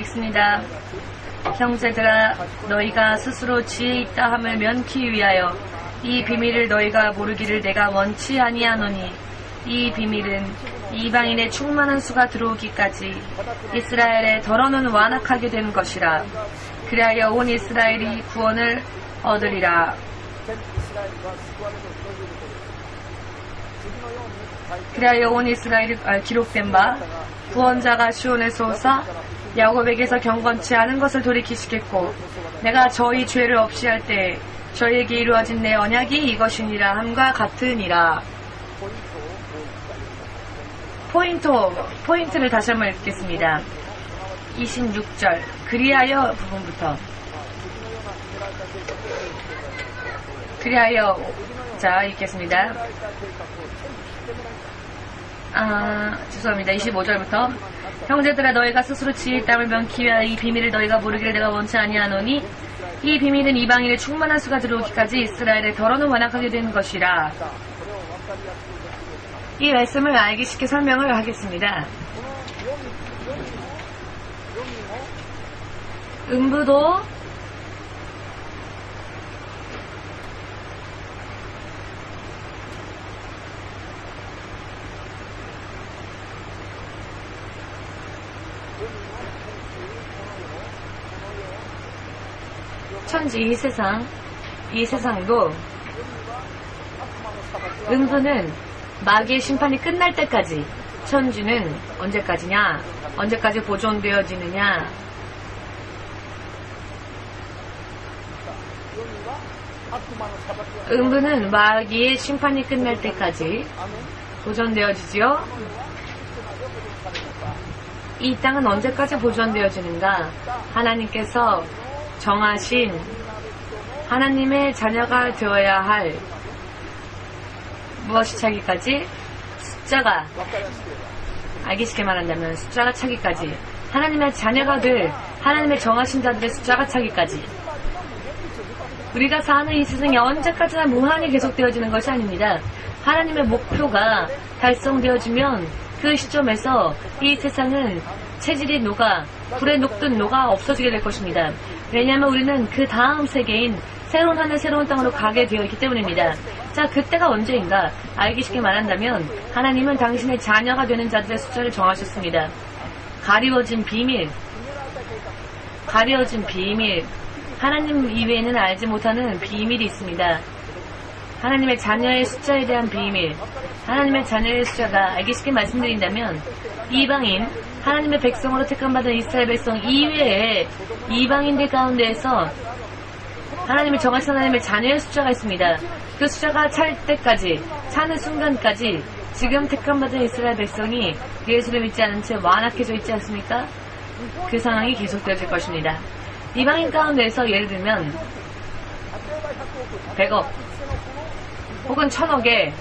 읽습니다. 형제들아 너희가 스스로 지혜 있다 함을 면키 위하여 이 비밀을 너희가 모르기를 내가 원치 아니하노니 이 비밀은 이방인의 충만한 수가 들어오기까지 이스라엘의 더러는 완악하게 된 것이라. 그리하여 온 이스라엘이 구원을 얻으리라. 그리하여 온 이스라엘이 기록된 바 구원자가 시온에서 오사 야곱에게서 경건치 않은 것을 돌이키시겠고 내가 저희 죄를 없이 할 때 저희에게 이루어진 내 언약이 이것이니라 함과 같으니라. 포인트를 다시 한번 읽겠습니다. 26절 그리하여 부분부터 그리하여 자 읽겠습니다. 죄송합니다. 25절부터 형제들아 너희가 스스로 지혜의 땅을 면키 위하여 이 비밀을 너희가 모르기를 내가 원치 아니하노니 이 비밀은 이방인의 충만한 수가 들어오기까지 이스라엘의 더러는 완악하게 된 것이라. 이 말씀을 알기 쉽게 설명을 하겠습니다. 음부도 천지 이 세상도 음부는 마귀의 심판이 끝날 때까지 천지는 언제까지냐? 언제까지 보존되어지느냐? 음부는 마귀의 심판이 끝날 때까지 보존되어지지요? 이 땅은 언제까지 보존되어지는가? 하나님께서 정하신 하나님의 자녀가 되어야 할 무엇이 차기까지? 숫자가 알기 쉽게 말한다면 숫자가 차기까지 하나님의 자녀가 될 하나님의 정하신 자들의 숫자가 차기까지 우리가 사는 이 세상이 언제까지나 무한히 계속되어지는 것이 아닙니다. 하나님의 목표가 달성되어지면 그 시점에서 이 세상은 체질이 녹아, 불에 녹든 녹아 없어지게 될 것입니다. 왜냐하면 우리는 그 다음 세계인 새로운 하늘 새로운 땅으로 가게 되어 있기 때문입니다. 자, 그때가 언제인가? 알기 쉽게 말한다면 하나님은 당신의 자녀가 되는 자들의 숫자를 정하셨습니다. 가리워진 비밀, 하나님 이외에는 알지 못하는 비밀이 있습니다. 하나님의 자녀의 숫자에 대한 비밀, 하나님의 자녀의 숫자가 알기 쉽게 말씀드린다면 이방인, 하나님의 백성으로 택함받은 이스라엘 백성 이외에 이방인들 가운데에서 하나님이 정하신 하나님의 자녀의 숫자가 있습니다. 그 숫자가 찰 때까지, 차는 순간까지 지금 택함받은 이스라엘 백성이 예수를 믿지 않은 채 완악해져 있지 않습니까? 그 상황이 계속되어질 것입니다. 이방인 가운데에서 예를 들면 100억 혹은 1000억의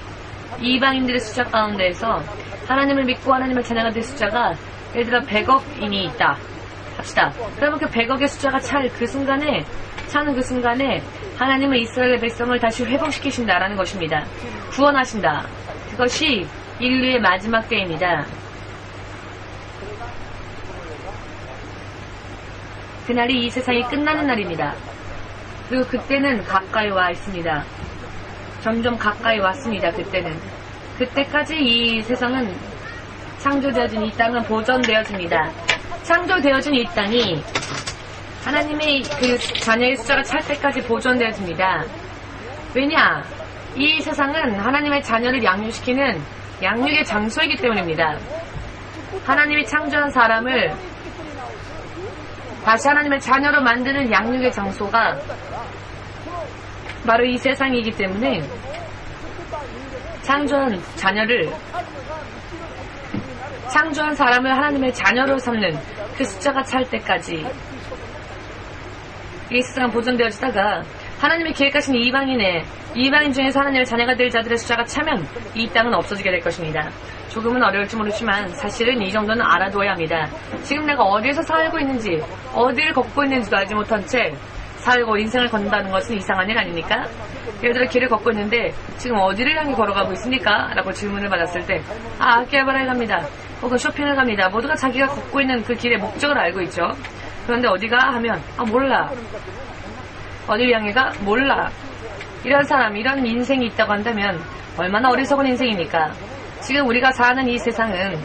이방인들의 숫자 가운데에서 하나님을 믿고 하나님의 자녀가 될 숫자가 예를 들어 100억인이 있다 합시다. 그러면 그 100억의 숫자가 차는 그 순간에 하나님은 이스라엘의 백성을 다시 회복시키신다라는 것입니다. 구원하신다. 그것이 인류의 마지막 때입니다. 그날이 이 세상이 끝나는 날입니다. 그리고 그때는 가까이 와 있습니다. 점점 가까이 왔습니다. 그때까지 이 세상은 창조되어진 이 땅은 보존되어집니다. 창조되어진 이 땅이 하나님의 그 자녀의 숫자가 찰 때까지 보존되어집니다. 왜냐? 이 세상은 하나님의 자녀를 양육시키는 양육의 장소이기 때문입니다. 하나님이 창조한 사람을 다시 하나님의 자녀로 만드는 양육의 장소가 바로 이 세상이기 때문에 창조한 사람을 하나님의 자녀로 삼는 그 숫자가 찰 때까지 이 세상은 보존되어지다가 하나님이 계획하신 이방인 중에서 하나님의 자녀가 될 자들의 숫자가 차면 이 땅은 없어지게 될 것입니다. 조금은 어려울지 모르지만 사실은 이 정도는 알아두어야 합니다. 지금 내가 어디에서 살고 있는지, 어디를 걷고 있는지도 알지 못한 채 살고 인생을 건다는 것은 이상한 일 아닙니까? 예를 들어 길을 걷고 있는데 지금 어디를 향해 걸어가고 있습니까? 라고 질문을 받았을 때 아키하바라에 갑니다. 혹은 쇼핑을 갑니다. 모두가 자기가 걷고 있는 그 길의 목적을 알고 있죠. 그런데 어디가? 하면 몰라. 어디를 향해 가? 몰라. 이런 사람, 이런 인생이 있다고 한다면 얼마나 어리석은 인생입니까? 지금 우리가 사는 이 세상은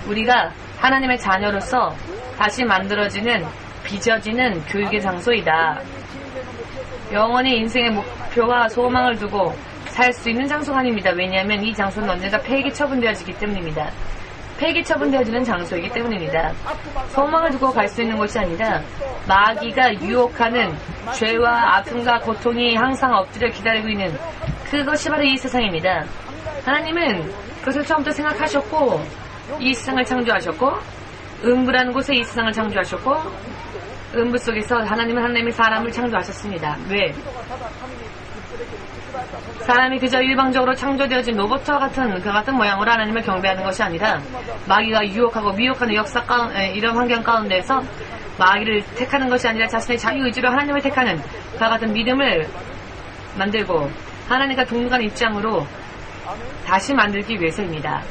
우리가 하나님의 자녀로서 다시 만들어지는, 빚어지는 교육의 장소이다. 영원히 인생의 목표와 소망을 두고 살 수 있는 장소가 아닙니다. 왜냐하면 이 장소는 언젠가 폐기 처분되어지기 때문입니다. 폐기 처분되어지는 장소이기 때문입니다. 소망을 두고 갈 수 있는 곳이 아니라 마귀가 유혹하는 죄와 아픔과 고통이 항상 엎드려 기다리고 있는 그것이 바로 이 세상입니다. 하나님은 그것을 처음부터 생각하셨고 이 세상을 창조하셨고 음부라는 곳에 이 세상을 창조하셨고 음부 속에서 하나님은 하나님의 사람을 창조하셨습니다. 왜? 사람이 그저 일방적으로 창조되어진 로봇과 같은 그 같은 모양으로 하나님을 경배하는 것이 아니라 마귀가 유혹하고 미혹하는 역사 이런 환경 가운데서 마귀를 택하는 것이 아니라 자신의 자유의지로 하나님을 택하는 그와 같은 믿음을 만들고 하나님과 동등한 입장으로 다시 만들기 위해서입니다.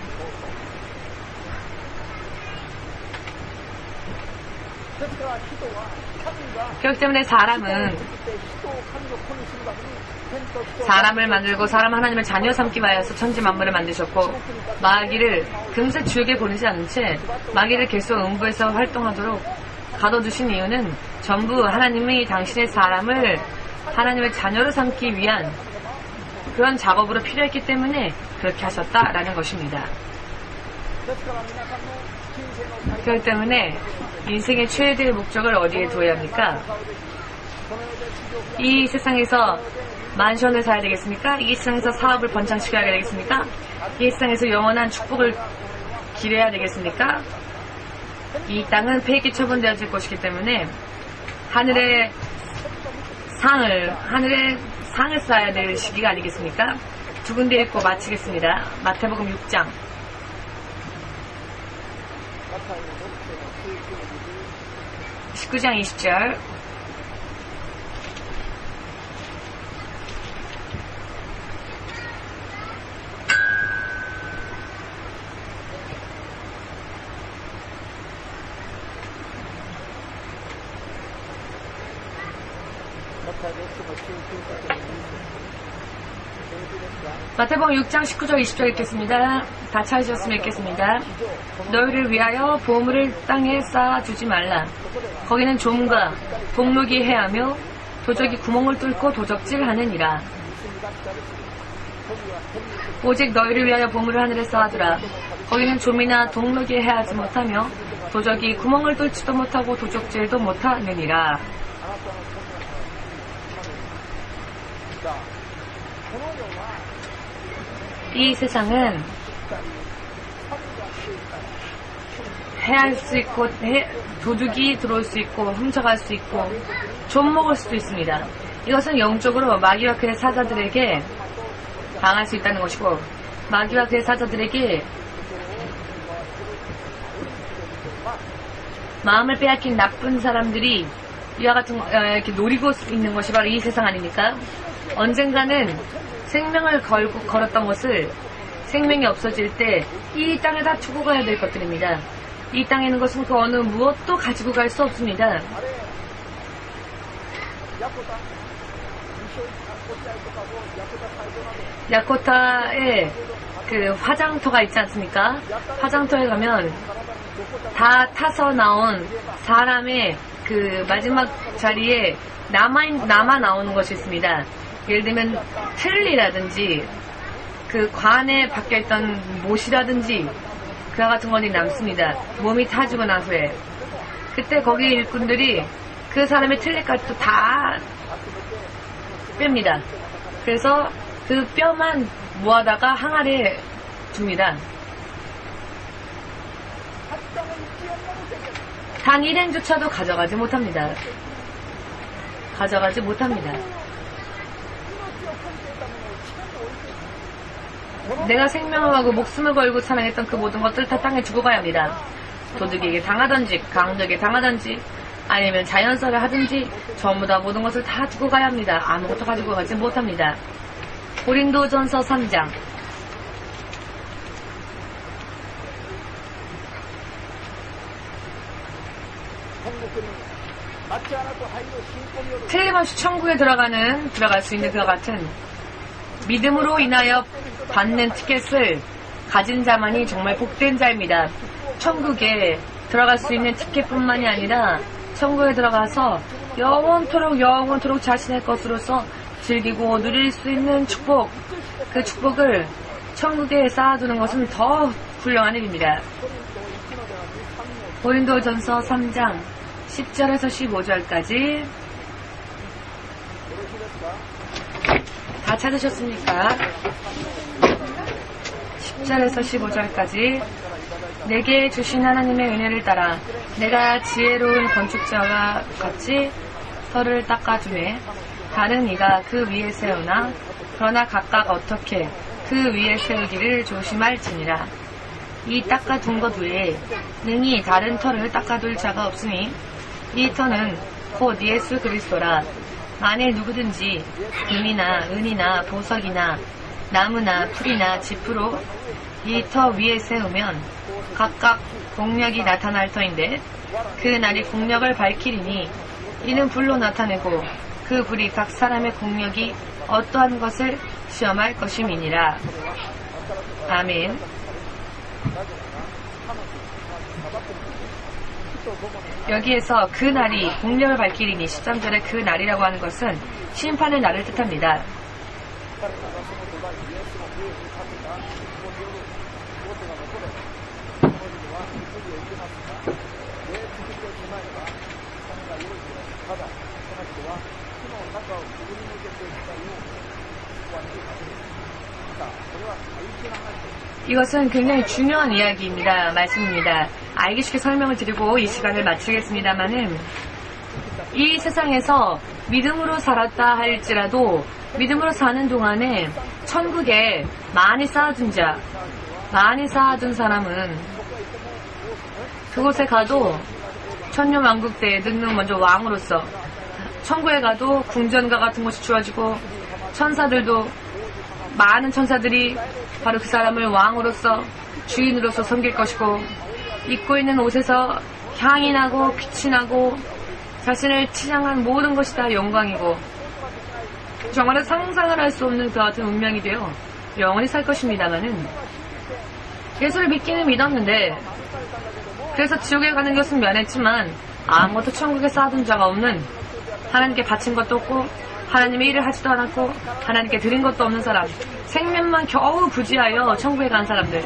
그렇기 때문에 사람을 만들고 사람 하나님을 자녀 삼기 위하여서 천지 만물을 만드셨고 마귀를 금세 주에게 보내지 않은 채 마귀를 계속 음부에서 활동하도록 가둬두신 이유는 전부 하나님이 당신의 사람을 하나님의 자녀로 삼기 위한 그런 작업으로 필요했기 때문에 그렇게 하셨다라는 것입니다. 그렇기 때문에 인생의 최대의 목적을 어디에 두어야 합니까? 이 세상에서 만션을 사야 되겠습니까? 이 세상에서 사업을 번창시켜야 되겠습니까? 이 세상에서 영원한 축복을 기려야 되겠습니까? 이 땅은 폐기 처분되어질 것이기 때문에 하늘의 상을 쌓아야 될 시기가 아니겠습니까? 두 군데 읽고 마치겠습니다. 마태복음 6장 19장 20절 마태복음 6장 19절 20절 읽겠습니다. 다 찾으셨으면 읽겠습니다. 너희를 위하여 보물을 땅에 쌓아주지 말라. 거기는 좀과 동록이 해하며 도적이 구멍을 뚫고 도적질하느니라. 오직 너희를 위하여 보물을 하늘에 쌓아두라. 거기는 좀이나 동록이 해하지 못하며 도적이 구멍을 뚫지도 못하고 도적질도 못하느니라. 이 세상은 해할 수 있고 도둑이 들어올 수 있고 훔쳐갈 수 있고 좀 먹을 수도 있습니다. 이것은 영적으로 마귀와 그의 사자들에게 당할 수 있다는 것이고, 마귀와 그의 사자들에게 마음을 빼앗긴 나쁜 사람들이 이와 같은 이렇게 노리고 있는 것이 바로 이 세상 아닙니까? 언젠가는 생명을 걸었던 것을 생명이 없어질 때 이 땅에다 두고 가야 될 것들입니다. 이 땅에 있는 것은 그 어느 무엇도 가지고 갈 수 없습니다. 야코타에 그 화장터가 있지 않습니까? 화장터에 가면 다 타서 나온 사람의 그 마지막 자리에 남아 나오는 것이 있습니다. 예를 들면 틀이라든지 그 관에 박혀있던 못이라든지 그와 같은 것이 남습니다. 몸이 타지고 나서에. 그때 거기 일꾼들이 그 사람의 틀니까지 또 다 뺍니다. 그래서 그 뼈만 모아다가 항아리에 둡니다. 단 일행조차도 가져가지 못합니다. 가져가지 못합니다. 내가 생명을 하고 목숨을 걸고 사랑했던 그 모든 것들 다 땅에 두고 가야 합니다. 도둑에게 당하든지 강도에게 당하든지 아니면 자연사를 하든지 전부 다 모든 것을 다 두고 가야 합니다. 아무것도 가지고 가지 못합니다. 고린도전서 3장 틀림없이 천국에 들어갈 수 있는 그와 같은 믿음으로 인하여 받는 티켓을 가진 자만이 정말 복된 자입니다. 천국에 들어갈 수 있는 티켓뿐만이 아니라 천국에 들어가서 영원토록 자신의 것으로서 즐기고 누릴 수 있는 축복, 그 축복을 천국에 쌓아두는 것은 더 훌륭한 일입니다. 고린도전서 3장 10절에서 15절까지 다 찾으셨습니까? 10절에서 15절까지 내게 주신 하나님의 은혜를 따라 내가 지혜로운 건축자와 같이 터를 닦아주매 다른 이가 그 위에 세우나 그러나 각각 어떻게 그 위에 세우기를 조심할지니라. 이 닦아둔 것 외에 능히 다른 터를 닦아둘 자가 없으니 이 터는 곧 예수 그리스도라. 만일 누구든지 금이나 은이나 보석이나 나무나 풀이나 지프로 이 터 위에 세우면 각각 공력이 나타날 터인데 그 날이 공력을 밝히리니 이는 불로 나타내고 그 불이 각 사람의 공력이 어떠한 것을 시험할 것임이니라. 아멘. 여기에서 그 날이 공력을 밝히리니 13절에 그 날이라고 하는 것은 심판의 날을 뜻합니다. 이것은 굉장히 중요한 이야기입니다. 말씀입니다. 알기 쉽게 설명을 드리고 이 시간을 마치겠습니다만은 이 세상에서 믿음으로 살았다 할지라도 믿음으로 사는 동안에 천국에 많이 쌓아둔 사람은 그곳에 가도 천년왕국 때 능능 먼저 왕으로서 천국에 가도 궁전과 같은 곳이 주어지고 천사들도 많은 천사들이 바로 그 사람을 왕으로서 주인으로서 섬길 것이고 입고 있는 옷에서 향이 나고 빛이 나고 자신을 치장한 모든 것이 다 영광이고 정말로 상상을 할 수 없는 그 같은 운명이 되어 영원히 살 것입니다마는 예수를 믿기는 믿었는데 그래서 지옥에 가는 것은 면했지만 아무것도 천국에 쌓아둔 자가 없는 하나님께 바친 것도 없고 하나님의 일을 하지도 않았고 하나님께 드린 것도 없는 사람 생명만 겨우 부지하여 천국에 간 사람들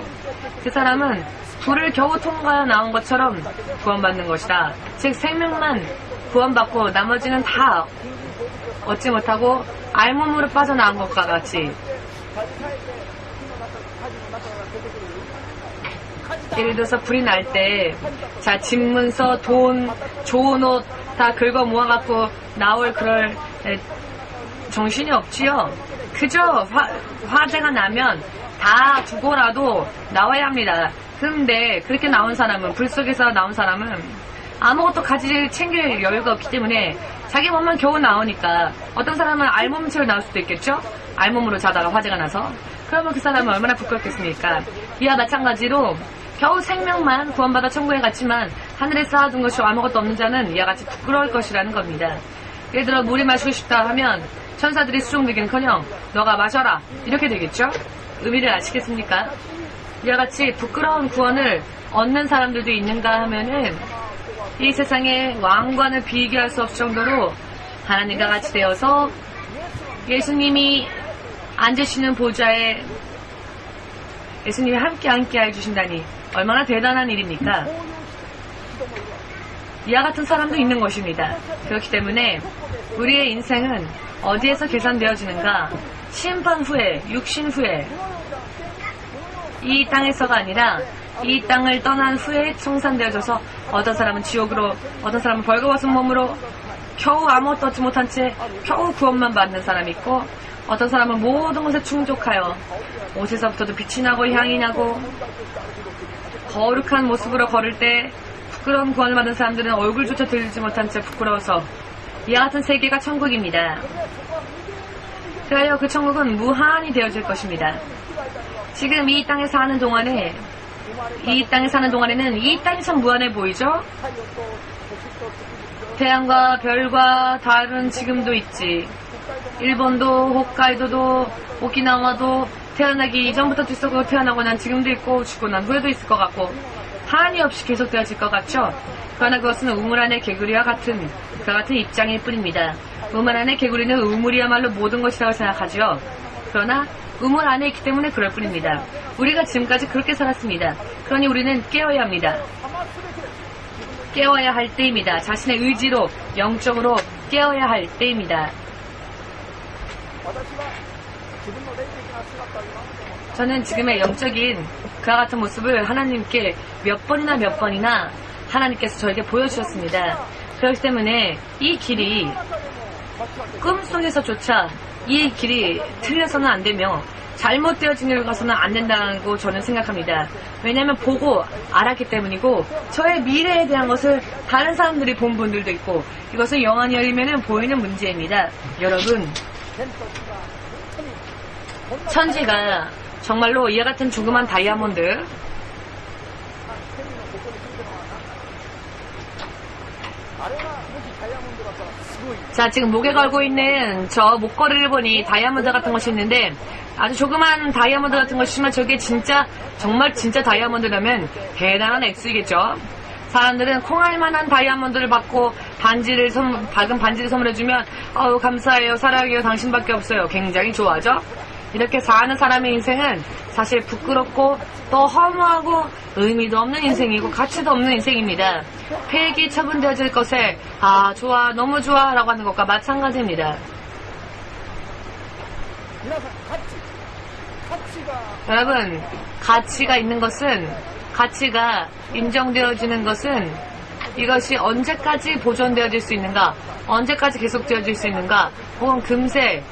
그 사람은 불을 겨우 통과하여 나온 것처럼 구원받는 것이다. 즉 생명만 구원받고 나머지는 다 얻지 못하고 알몸으로 빠져나온 것과 같이 예를 들어서 불이 날 때 자 집문서 돈 좋은 옷 다 긁어 모아갖고 나올 그럴 정신이 없지요. 그저 화재가 나면 다 두고라도 나와야 합니다. 근데 그렇게 나온 사람은 불 속에서 나온 사람은 아무것도 챙길 여유가 없기 때문에 자기 몸만 겨우 나오니까 어떤 사람은 알몸처럼 나올 수도 있겠죠. 알몸으로 자다가 화재가 나서 그러면 그 사람은 얼마나 부끄럽겠습니까. 이와 마찬가지로 겨우 생명만 구원받아 천국에 갔지만 하늘에 쌓아둔 것이 아무것도 없는 자는 이와 같이 부끄러울 것이라는 겁니다. 예를 들어 물이 마시고 싶다 하면 천사들이 수종되기는커녕 너가 마셔라 이렇게 되겠죠. 의미를 아시겠습니까? 이와 같이 부끄러운 구원을 얻는 사람들도 있는가 하면은 이 세상의 왕과는 비교할 수 없을 정도로 하나님과 같이 되어서 예수님이 앉으시는 보좌에 예수님이 함께 해주신다니 얼마나 대단한 일입니까? 이와 같은 사람도 있는 것입니다. 그렇기 때문에 우리의 인생은 어디에서 계산되어지는가? 심판 후에, 육신 후에 이 땅에서가 아니라 이 땅을 떠난 후에 청산되어져서 어떤 사람은 지옥으로 어떤 사람은 벌거벗은 몸으로 겨우 아무것도 얻지 못한 채 겨우 구원만 받는 사람이 있고 어떤 사람은 모든 것에 충족하여 옷에서부터도 빛이 나고 향이 나고 거룩한 모습으로 걸을 때 부끄러운 구원을 받은 사람들은 얼굴조차 들지 못한 채 부끄러워서 이와 같은 세계가 천국입니다. 그래야 그 천국은 무한히 되어질 것입니다. 지금 이 땅에 사는 동안에는 이 땅이 참 무한해 보이죠? 태양과 별과 달은 지금도 있지. 일본도 홋카이도도 오키나와도 태어나기 이전부터 있었고 태어나고 난 지금도 있고 죽고 난 후에도 있을 것 같고 한이 없이 계속되어질 것 같죠? 그러나 그것은 우물 안의 개구리와 같은 그와 같은 입장일 뿐입니다. 우물 안의 개구리는 우물이야말로 모든 것이라고 생각하죠. 그러나 우물 안에 있기 때문에 그럴 뿐입니다. 우리가 지금까지 그렇게 살았습니다. 그러니 우리는 깨어야 합니다. 깨어야 할 때입니다. 자신의 의지로 영적으로 깨어야 할 때입니다. 저는 지금의 영적인 그와 같은 모습을 하나님께 몇 번이나 하나님께서 저에게 보여주셨습니다. 그렇기 때문에 이 길이 꿈속에서조차 이 길이 틀려서는 안 되며 잘못되어진 것은 안 된다고 저는 생각합니다. 왜냐하면 보고 알았기 때문이고 저의 미래에 대한 것을 다른 사람들이 본 분들도 있고 이것은 영안이 열리면 보이는 문제입니다. 여러분 천지가 정말로 이와 같은 조그만 다이아몬드 자 지금 목에 걸고 있는 저 목걸이를 보니 다이아몬드 같은 것이 있는데 아주 조그만 다이아몬드 같은 것이지만 저게 정말 진짜 다이아몬드라면 대단한 액수이겠죠. 사람들은 콩알만한 다이아몬드를 받고 박은 반지를 선물해주면 감사해요 사랑해요 당신밖에 없어요 굉장히 좋아하죠. 이렇게 사는 사람의 인생은 사실 부끄럽고 또 허무하고 의미도 없는 인생이고 가치도 없는 인생입니다. 폐기 처분되어질 것에 좋아 너무 좋아 라고 하는 것과 마찬가지입니다. 여러분 가치가 있는 것은 가치가 인정되어지는 것은 이것이 언제까지 보존되어질 수 있는가 언제까지 계속되어질 수 있는가 혹은 금세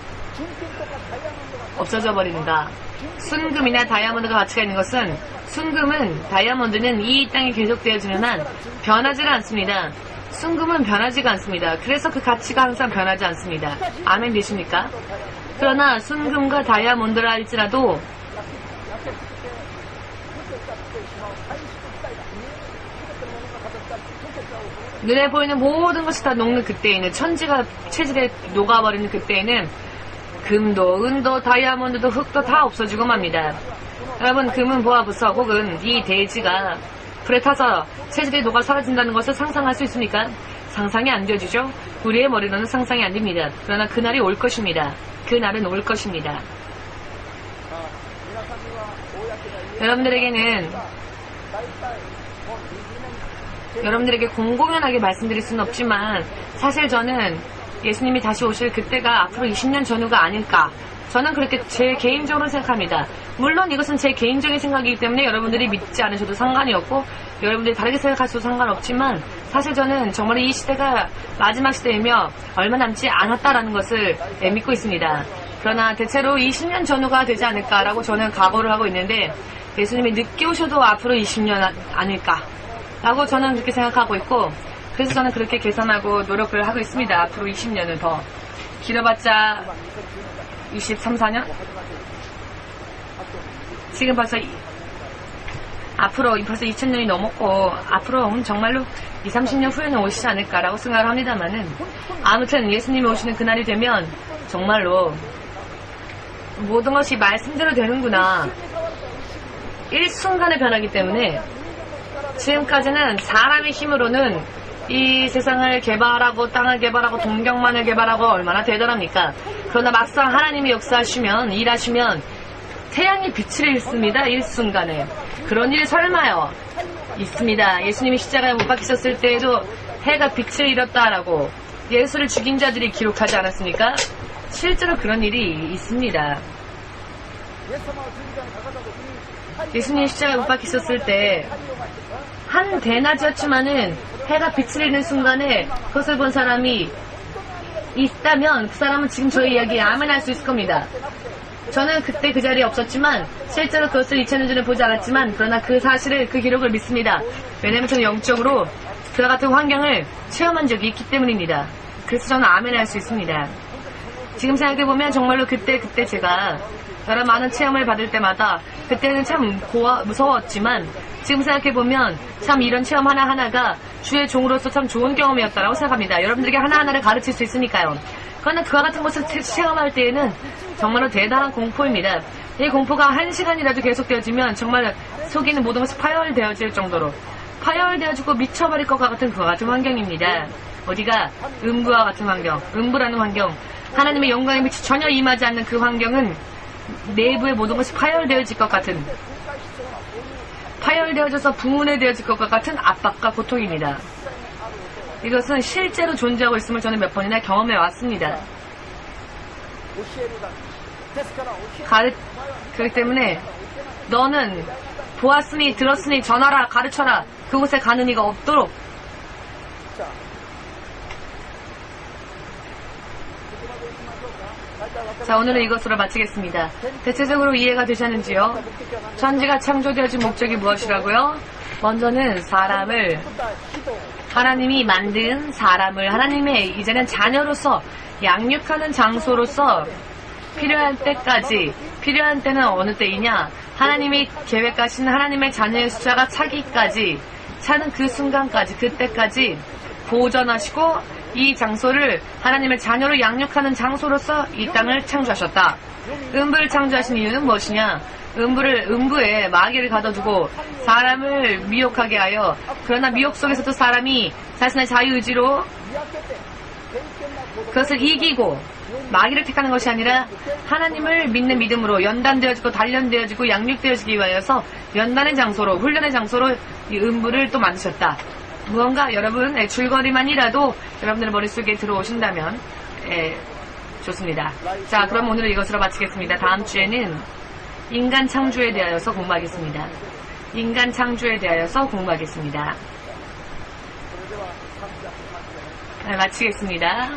없어져 버리는가. 순금이나 다이아몬드가 가치가 있는 것은 다이아몬드는 이 땅에 계속되어지는 한 변하지가 않습니다. 순금은 변하지가 않습니다. 그래서 그 가치가 항상 변하지 않습니다. 아멘 되십니까? 그러나 순금과 다이아몬드라 할지라도 눈에 보이는 모든 것이 다 녹는 그때에는 천지가 체질에 녹아버리는 그때에는 금도, 은도, 다이아몬드도, 흙도 다 없어지고 맙니다. 여러분, 금은 보아부석 혹은 이 대지가 불에 타서 체질이 녹아 사라진다는 것을 상상할 수 있습니까? 상상이 안 되어지죠? 우리의 머리로는 상상이 안 됩니다. 그러나 그날이 올 것입니다. 그날은 올 것입니다. 여러분들에게 공공연하게 말씀드릴 수는 없지만 사실 저는 예수님이 다시 오실 그때가 앞으로 20년 전후가 아닐까, 저는 그렇게 제 개인적으로 생각합니다. 물론 이것은 제 개인적인 생각이기 때문에 여러분들이 믿지 않으셔도 상관이 없고 여러분들이 다르게 생각하셔도 상관없지만 사실 저는 정말 이 시대가 마지막 시대이며 얼마 남지 않았다라는 것을 믿고 있습니다. 그러나 대체로 20년 전후가 되지 않을까라고 저는 각오를 하고 있는데 예수님이 늦게 오셔도 앞으로 20년 아닐까 라고 저는 그렇게 생각하고 있고, 그래서 저는 그렇게 계산하고 노력을 하고 있습니다. 앞으로 20년을 더 길어봤자 23, 4년? 지금 벌써 앞으로 벌써 2000년이 넘었고 앞으로 정말로 20, 30년 후에는 오시지 않을까라고 생각을 합니다만은, 아무튼 예수님이 오시는 그날이 되면 정말로 모든 것이 말씀대로 되는구나, 일순간에 변하기 때문에 지금까지는 사람의 힘으로는 이 세상을 개발하고 땅을 개발하고 동경만을 개발하고 얼마나 대단합니까? 그러나 막상 하나님이 역사하시면, 일하시면 태양이 빛을 잃습니다. 일순간에. 그런 일이 설마요? 있습니다. 예수님이 십자가에 못 박히셨을 때에도 해가 빛을 잃었다라고 예수를 죽인 자들이 기록하지 않았습니까? 실제로 그런 일이 있습니다. 예수님이 십자가에 못 박히셨을 때 한 대낮이었지만은 해가 빛을 잃는 순간에 그것을 본 사람이 있다면 그 사람은 지금 저희 이야기에 아멘 할 수 있을 겁니다. 저는 그때 그 자리에 없었지만 실제로 그것을 2000년 전에 보지 않았지만 그러나 그 사실을, 그 기록을 믿습니다. 왜냐하면 저는 영적으로 그와 같은 환경을 체험한 적이 있기 때문입니다. 그래서 저는 아멘 할 수 있습니다. 지금 생각해보면 정말로 그때 제가 여러 많은 체험을 받을 때마다 그때는 참 무서웠지만 지금 생각해보면 참 이런 체험 하나하나가 주의 종으로서 참 좋은 경험이었다고 생각합니다. 여러분들에게 하나하나를 가르칠 수 있으니까요. 그러나 그와 같은 것을 체험할 때에는 정말로 대단한 공포입니다. 이 공포가 1시간이라도 계속되어지면 정말 속에 있는 모든 것이 파열되어질 정도로 파열되어지고 미쳐버릴 것과 같은 그와 같은 환경입니다. 어디가? 음부와 같은 환경, 음부라는 환경, 하나님의 영광의 빛이 전혀 임하지 않는 그 환경은 내부의 모든 것이 파열되어질 것 같은, 파열되어져서 분해되어질 것과 같은 압박과 고통입니다. 이것은 실제로 존재하고 있음을 저는 몇 번이나 경험해 왔습니다. 그렇기 때문에 너는 보았으니 들었으니 전하라, 가르쳐라, 그곳에 가는 이가 없도록. 자, 오늘은 이것으로 마치겠습니다. 대체적으로 이해가 되셨는지요? 천지가 창조되어진 목적이 무엇이라고요? 먼저는 사람을, 하나님이 만든 사람을 하나님의 이제는 자녀로서 양육하는 장소로서 필요한 때까지, 필요한 때는 어느 때이냐? 하나님이 계획하신 하나님의 자녀의 숫자가 차기까지, 차는 그 순간까지, 그때까지 보존하시고 이 장소를 하나님의 자녀로 양육하는 장소로서 이 땅을 창조하셨다. 음부를 창조하신 이유는 무엇이냐? 음부에 마귀를 가둬두고 사람을 미혹하게 하여, 그러나 미혹 속에서도 사람이 자신의 자유의지로 그것을 이기고 마귀를 택하는 것이 아니라 하나님을 믿는 믿음으로 연단되어지고 단련되어지고 양육되어지기 위하여서 연단의 장소로, 훈련의 장소로 이 음부를 또 만드셨다. 무언가 여러분 줄거리만이라도 여러분들 머릿속에 들어오신다면 좋습니다. 자, 그럼 오늘은 이것으로 마치겠습니다. 다음 주에는 인간 창조에 대하여서 공부하겠습니다. 인간 창조에 대하여서 공부하겠습니다. 네, 마치겠습니다.